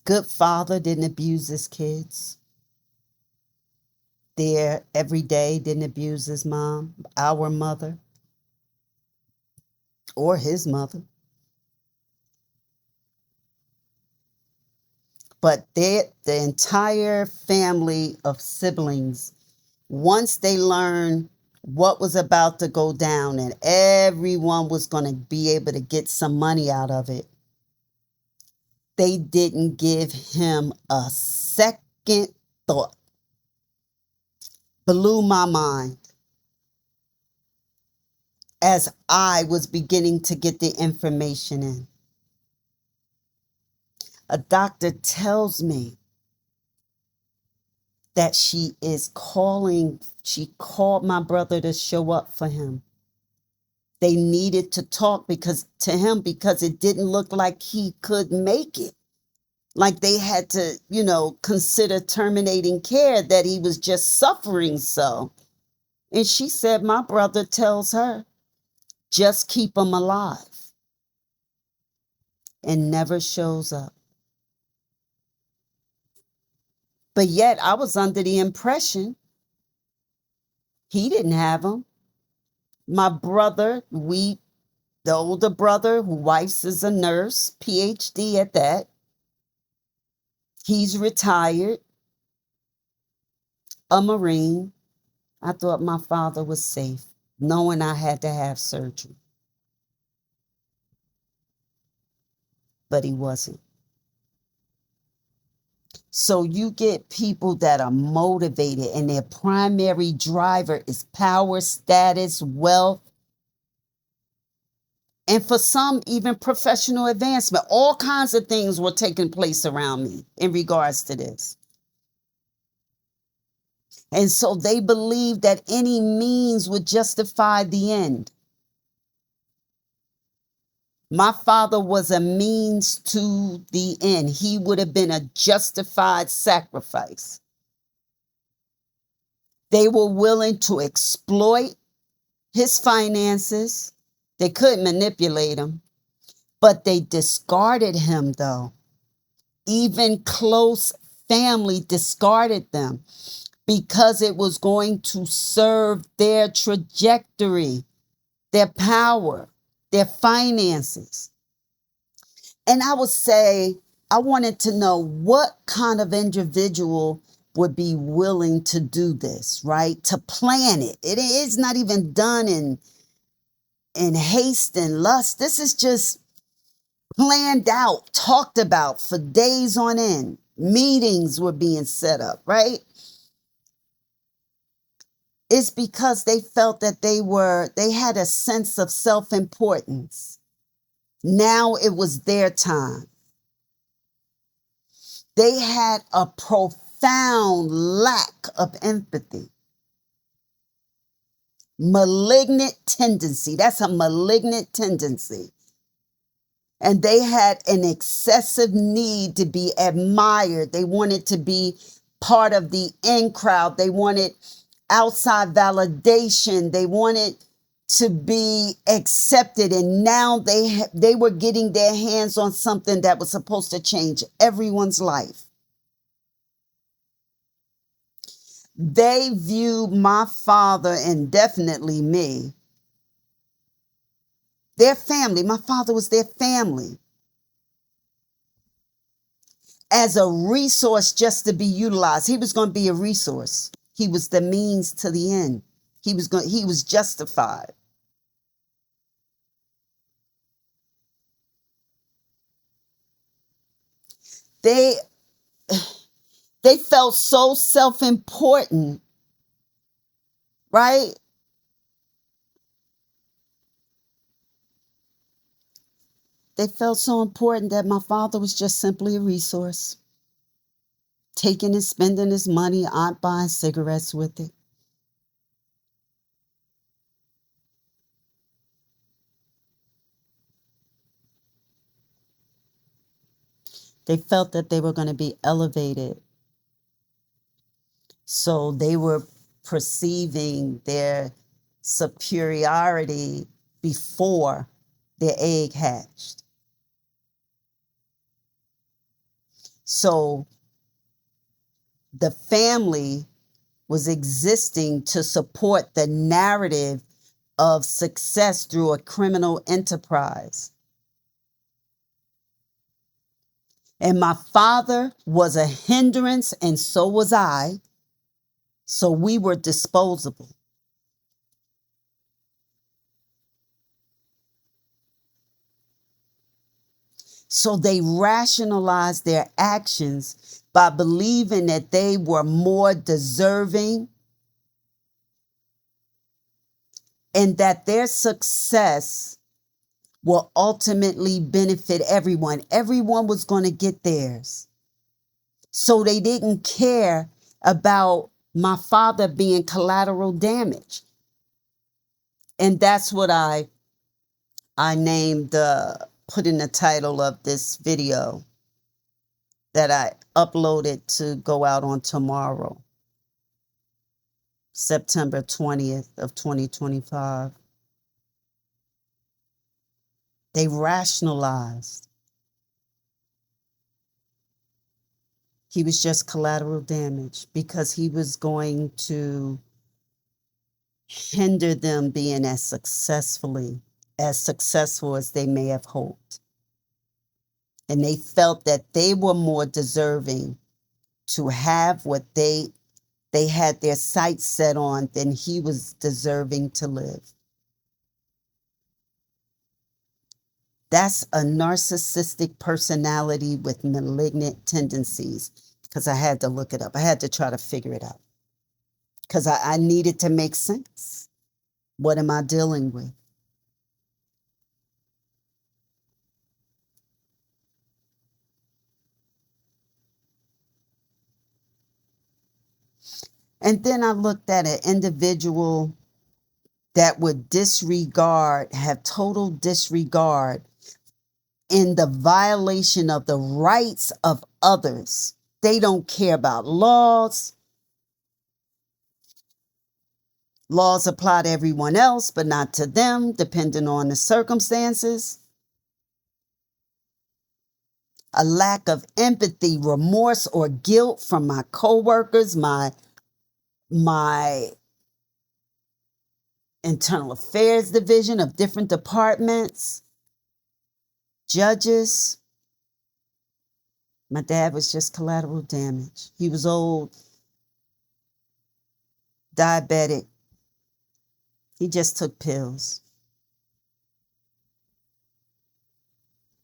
A: Good father, didn't abuse his kids. There every day, didn't abuse his mom, our mother, or his mother. But the entire family of siblings, once they learned what was about to go down and everyone was going to be able to get some money out of it, they didn't give him a second thought. Blew my mind as I was beginning to get the information in. A doctor tells me that she called my brother to show up for him. They needed to talk because it didn't look like he could make it. Like they had to, consider terminating care, that he was just suffering so. And she said, my brother tells her, just keep him alive, and never shows up. But yet I was under the impression he didn't have him. My brother, the older brother, whose wife is a nurse, PhD at that, he's retired, a Marine. I thought my father was safe, knowing I had to have surgery. But he wasn't. So you get people that are motivated and their primary driver is power, status, wealth, and for some, even professional advancement. All kinds of things were taking place around me in regards to this. And so they believed that any means would justify the end. My father was a means to the end. He would have been a justified sacrifice. They were willing to exploit his finances. They couldn't manipulate him, but they discarded him, though. Even close family discarded them because it was going to serve their trajectory, their power, their finances. And I would say, I wanted to know what kind of individual would be willing to do this, right? To plan it. It is not even done in haste and lust. This is just planned out, talked about for days on end. Meetings were being set up, right? It's because they felt that they had a sense of self-importance. Now it was their time. They had a profound lack of empathy. Malignant tendency. That's a malignant tendency. And they had an excessive need to be admired. They wanted to be part of the in crowd. They wanted outside validation. They wanted to be accepted. And now they were getting their hands on something that was supposed to change everyone's life. They viewed my father and definitely me, their family. My father was their family, as a resource just to be utilized. He was going to be a resource. He was the means to the end. He was justified. They they felt so self-important, right? They felt so important that my father was just simply a resource. Taking and spending his money, aunt buying cigarettes with it. They felt that they were going to be elevated. So they were perceiving their superiority before their egg hatched. So the family was existing to support the narrative of success through a criminal enterprise. And my father was a hindrance, and so was I. So we were disposable. So they rationalized their actions by believing that they were more deserving and that their success will ultimately benefit everyone. Everyone was going to get theirs. So they didn't care about my father being collateral damage. And that's what I named, put in the title of this video that I uploaded to go out on tomorrow, September 20th of 2025. They rationalized he was just collateral damage because he was going to hinder them being as successful as they may have hoped. And they felt that they were more deserving to have what they had their sights set on than he was deserving to live. That's a narcissistic personality with malignant tendencies. because I had to look it up. I had to try to figure it out because I needed to make sense. What am I dealing with? And then I looked at an individual that would have total disregard in the violation of the rights of others. They don't care about laws. Laws apply to everyone else, but not to them, depending on the circumstances. A lack of empathy, remorse, or guilt from my coworkers, my internal affairs division of different departments, judges. My dad was just collateral damage. He was old, diabetic. He just took pills.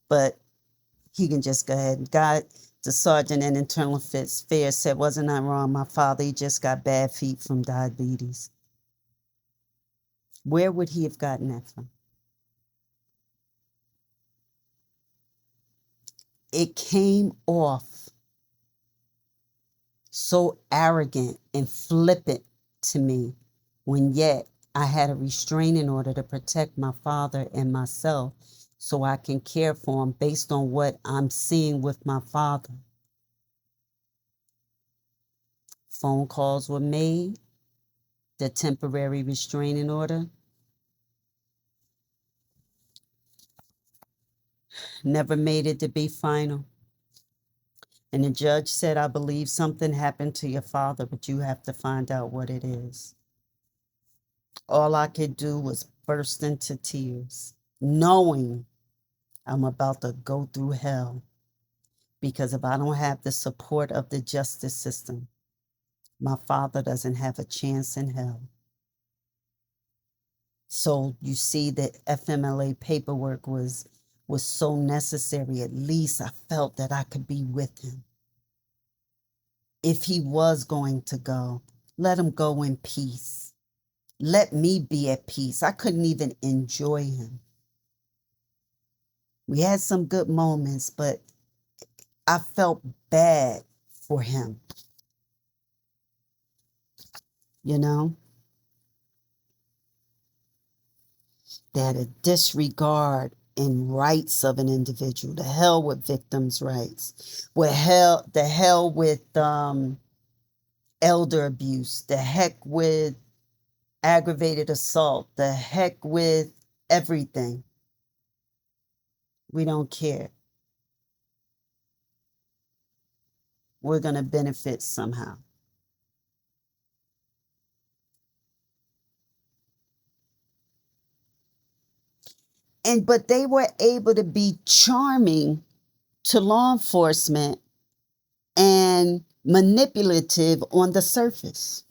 A: But he can just go ahead. The sergeant in internal affairs said, wasn't I wrong? My father, he just got bad feet from diabetes. Where would he have gotten that from? It came off so arrogant and flippant to me when yet I had a restraining order to protect my father and myself so I can care for him based on what I'm seeing with my father. Phone calls were made, the temporary restraining order never made it to be final. And the judge said, I believe something happened to your father, but you have to find out what it is. All I could do was burst into tears, knowing I'm about to go through hell. Because if I don't have the support of the justice system, my father doesn't have a chance in hell. So you see that FMLA paperwork was so necessary. At least I felt that I could be with him. If he was going to go, let him go in peace. Let me be at peace. I couldn't even enjoy him. We had some good moments, but I felt bad for him. You know, that a disregard in rights of an individual. The hell with victims' rights. The hell with elder abuse. The heck with aggravated assault. The heck with everything. We don't care. We're going to benefit somehow. But they were able to be charming to law enforcement and manipulative on the surface.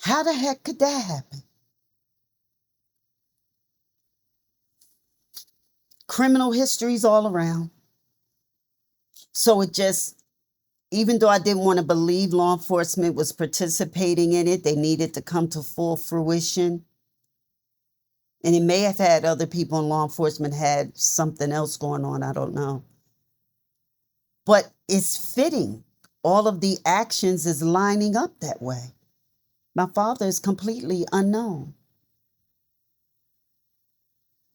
A: How the heck could that happen? Criminal histories all around. So it just, even though I didn't want to believe law enforcement was participating in it, they needed to come to full fruition. And it may have had other people in law enforcement had something else going on. I don't know. But it's fitting. All of the actions is lining up that way. My father is completely unknown.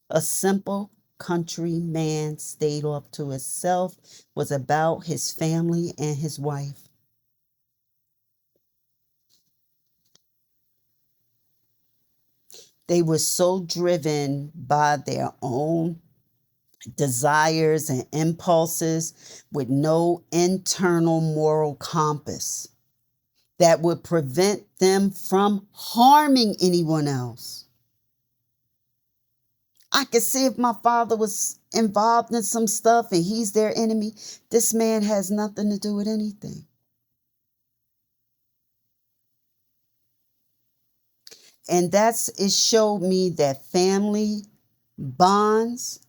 A: A simple country man stayed off to himself, was about his family and his wife. They were so driven by their own desires and impulses with no internal moral compass that would prevent them from harming anyone else. I could see if my father was involved in some stuff and he's their enemy, this man has nothing to do with anything. And it showed me that family bonds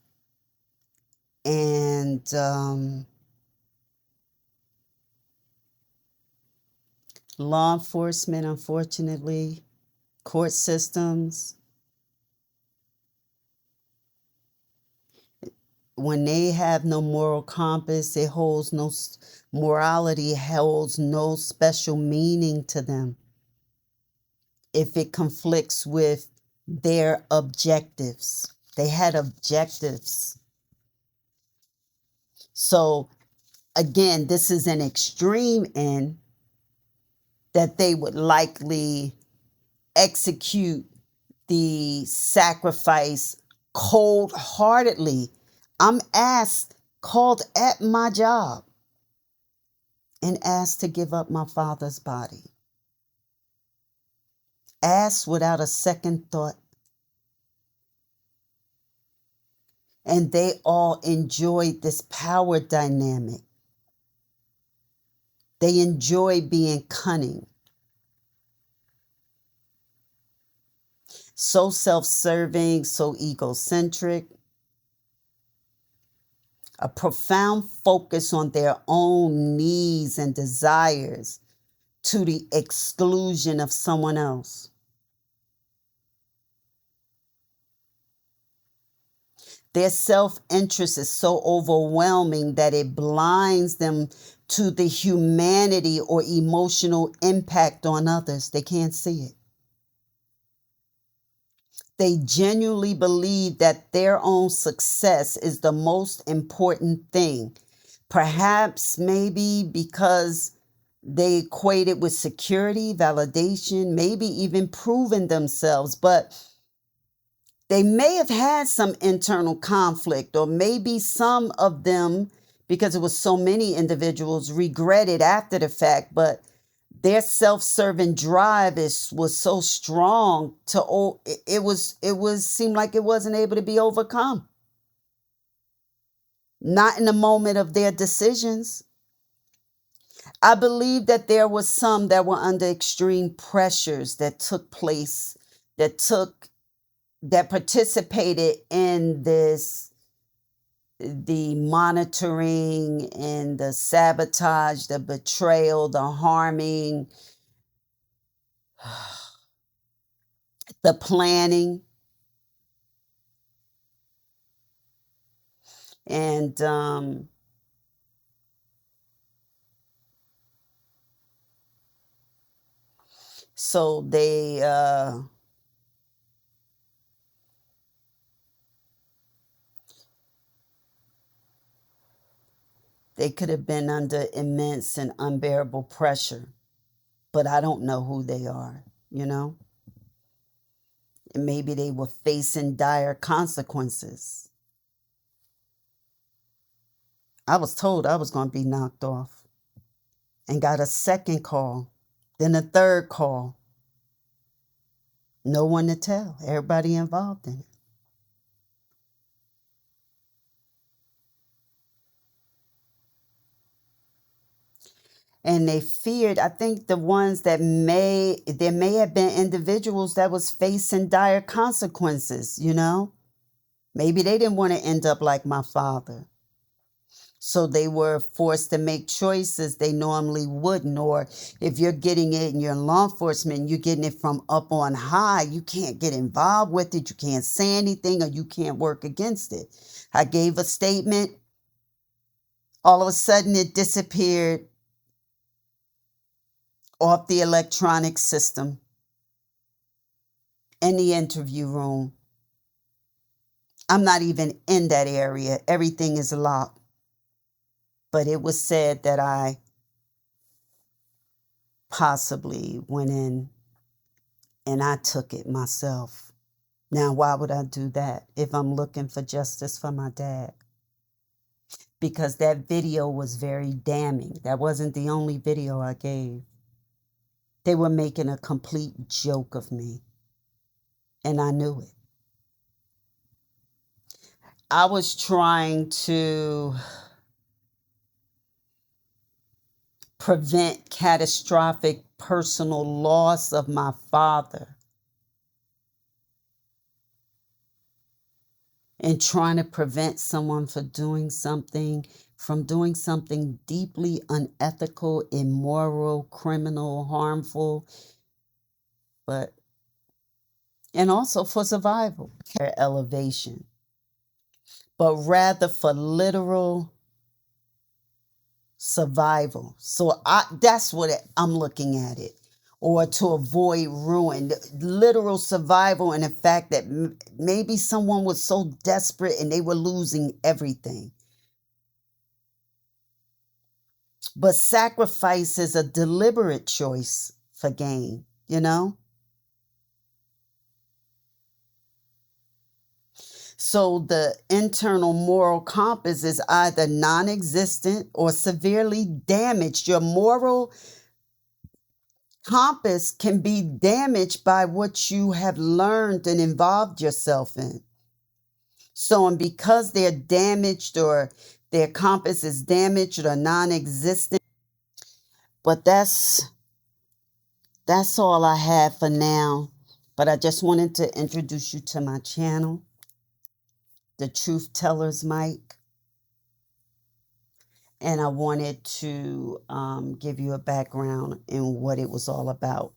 A: and law enforcement, unfortunately, court systems, when they have no moral compass, it holds no morality, holds no special meaning to them if it conflicts with their objectives. They had objectives. So again, this is an extreme end that they would likely execute the sacrifice cold-heartedly. I'm called at my job and asked to give up my father's body. Asked without a second thought. And they all enjoyed this power dynamic. They enjoy being cunning. So self-serving, so egocentric. A profound focus on their own needs and desires to the exclusion of someone else. Their self-interest is so overwhelming that it blinds them to the humanity or emotional impact on others. They can't see it. They genuinely believe that their own success is the most important thing. Perhaps maybe because they equate it with security, validation, maybe even proving themselves, but they may have had some internal conflict, or maybe some of them, because it was so many individuals, regretted after the fact, but their self-serving drive was so strong it seemed like it wasn't able to be overcome. Not in the moment of their decisions. I believe that there was some that were under extreme pressures that took place, that participated in the monitoring and the sabotage, the betrayal, the harming, the planning. And so they could have been under immense and unbearable pressure, but I don't know who they are, you know? And maybe they were facing dire consequences. I was told I was going to be knocked off and got a second call, then a third call. No one to tell, everybody involved in it. And they feared, I think there may have been individuals that was facing dire consequences, you know? Maybe they didn't want to end up like my father. So they were forced to make choices they normally wouldn't. Or if you're getting it and you're in law enforcement, you're getting it from up on high, you can't get involved with it, you can't say anything, or you can't work against it. I gave a statement, all of a sudden it disappeared off the electronic system in the interview room. I'm not even in that area. Everything is locked. But it was said that I possibly went in and I took it myself. Now, why would I do that if I'm looking for justice for my dad? Because that video was very damning. That wasn't the only video I gave. They were making a complete joke of me, and I knew it. I was trying to prevent catastrophic personal loss of my father. and trying to prevent someone from doing something deeply unethical, immoral, criminal, harmful, but and also for survival, elevation, but rather for literal survival. So that's what I'm looking at it. Or to avoid ruin, literal survival, and the fact that maybe someone was so desperate and they were losing everything. But sacrifice is a deliberate choice for gain, you know? So the internal moral compass is either non existent or severely damaged. Your moral compass can be damaged by what you have learned and involved yourself in. So, and because they're damaged or their compass is damaged or non existent, but that's all I have for now. But I just wanted to introduce you to my channel, The Truth Teller's Mic. And I wanted to give you a background in what it was all about.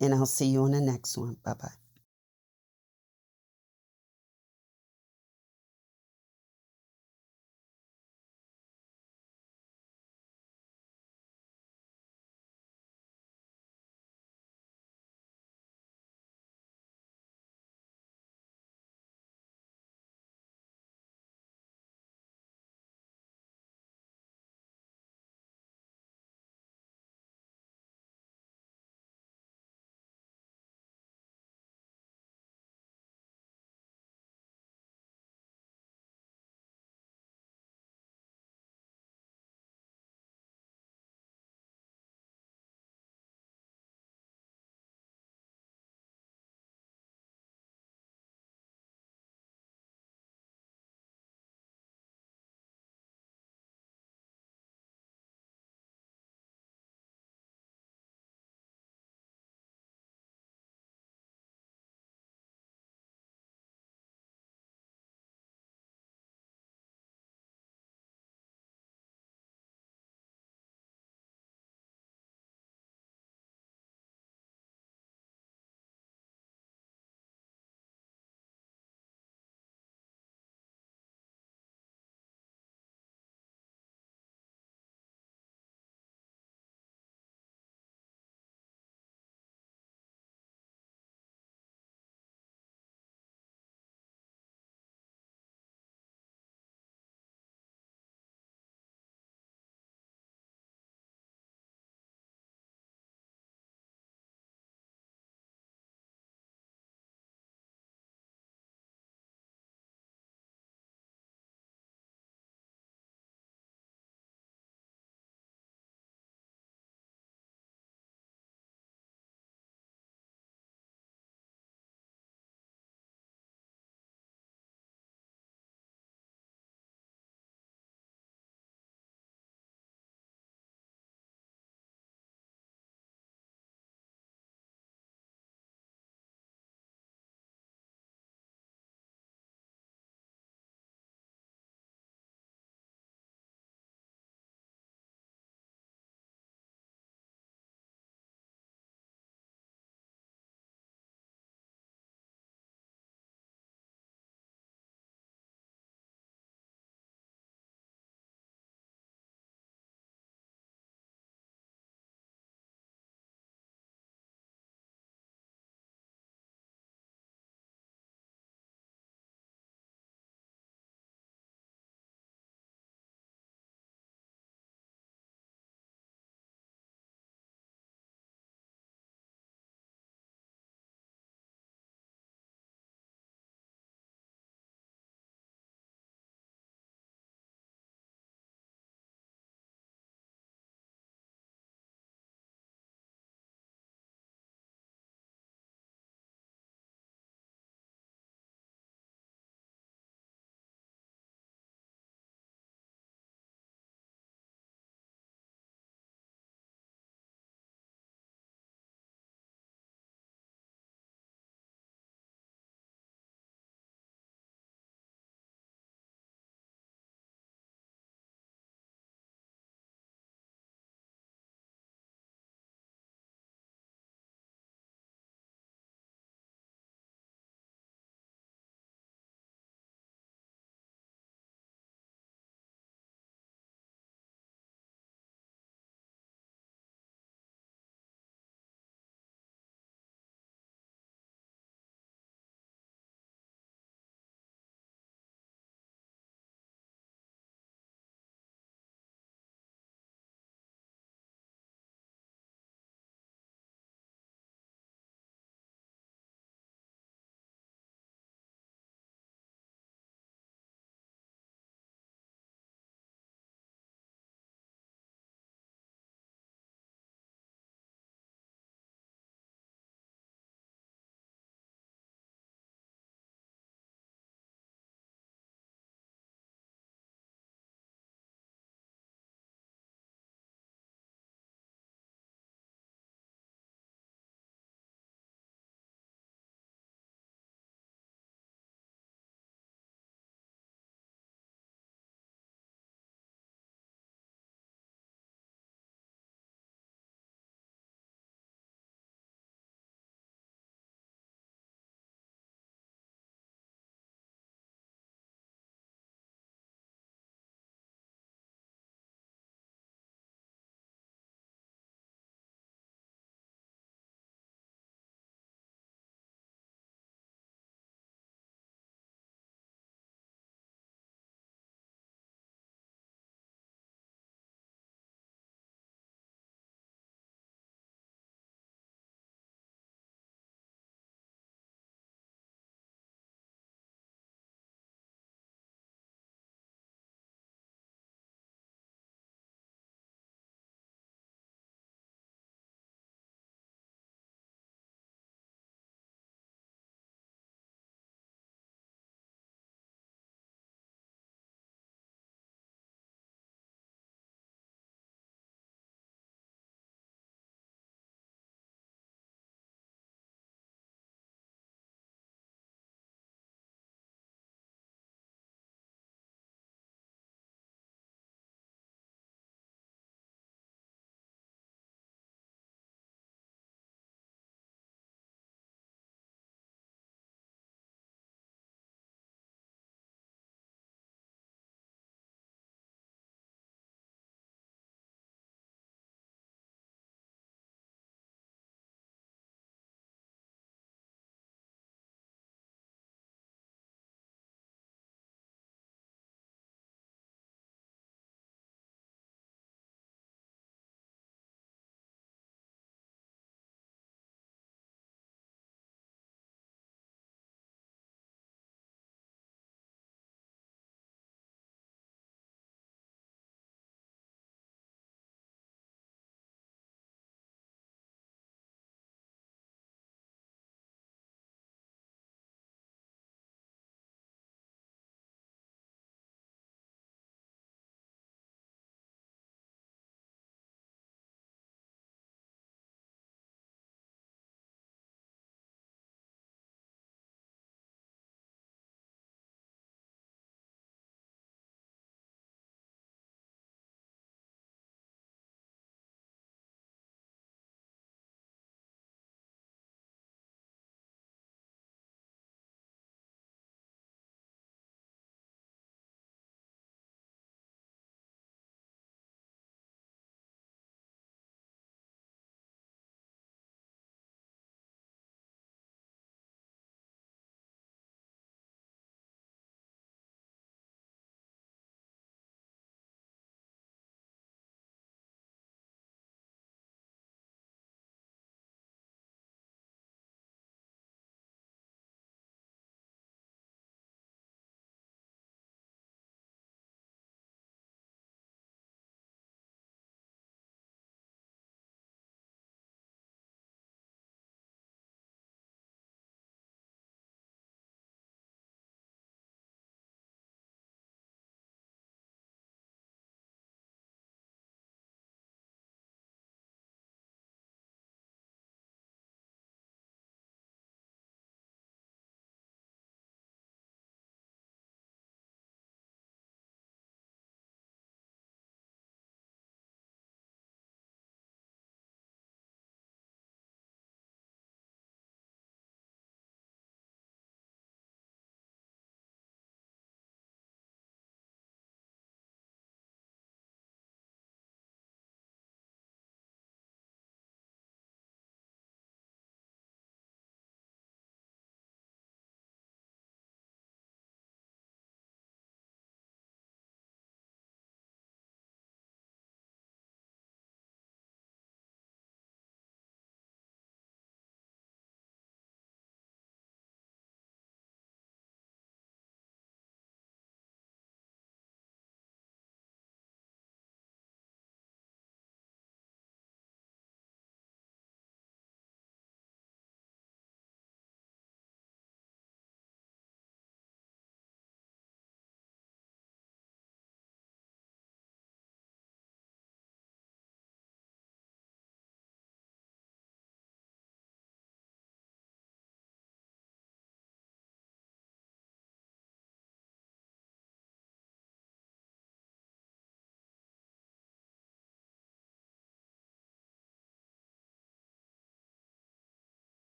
A: And I'll see you on the next one. Bye bye.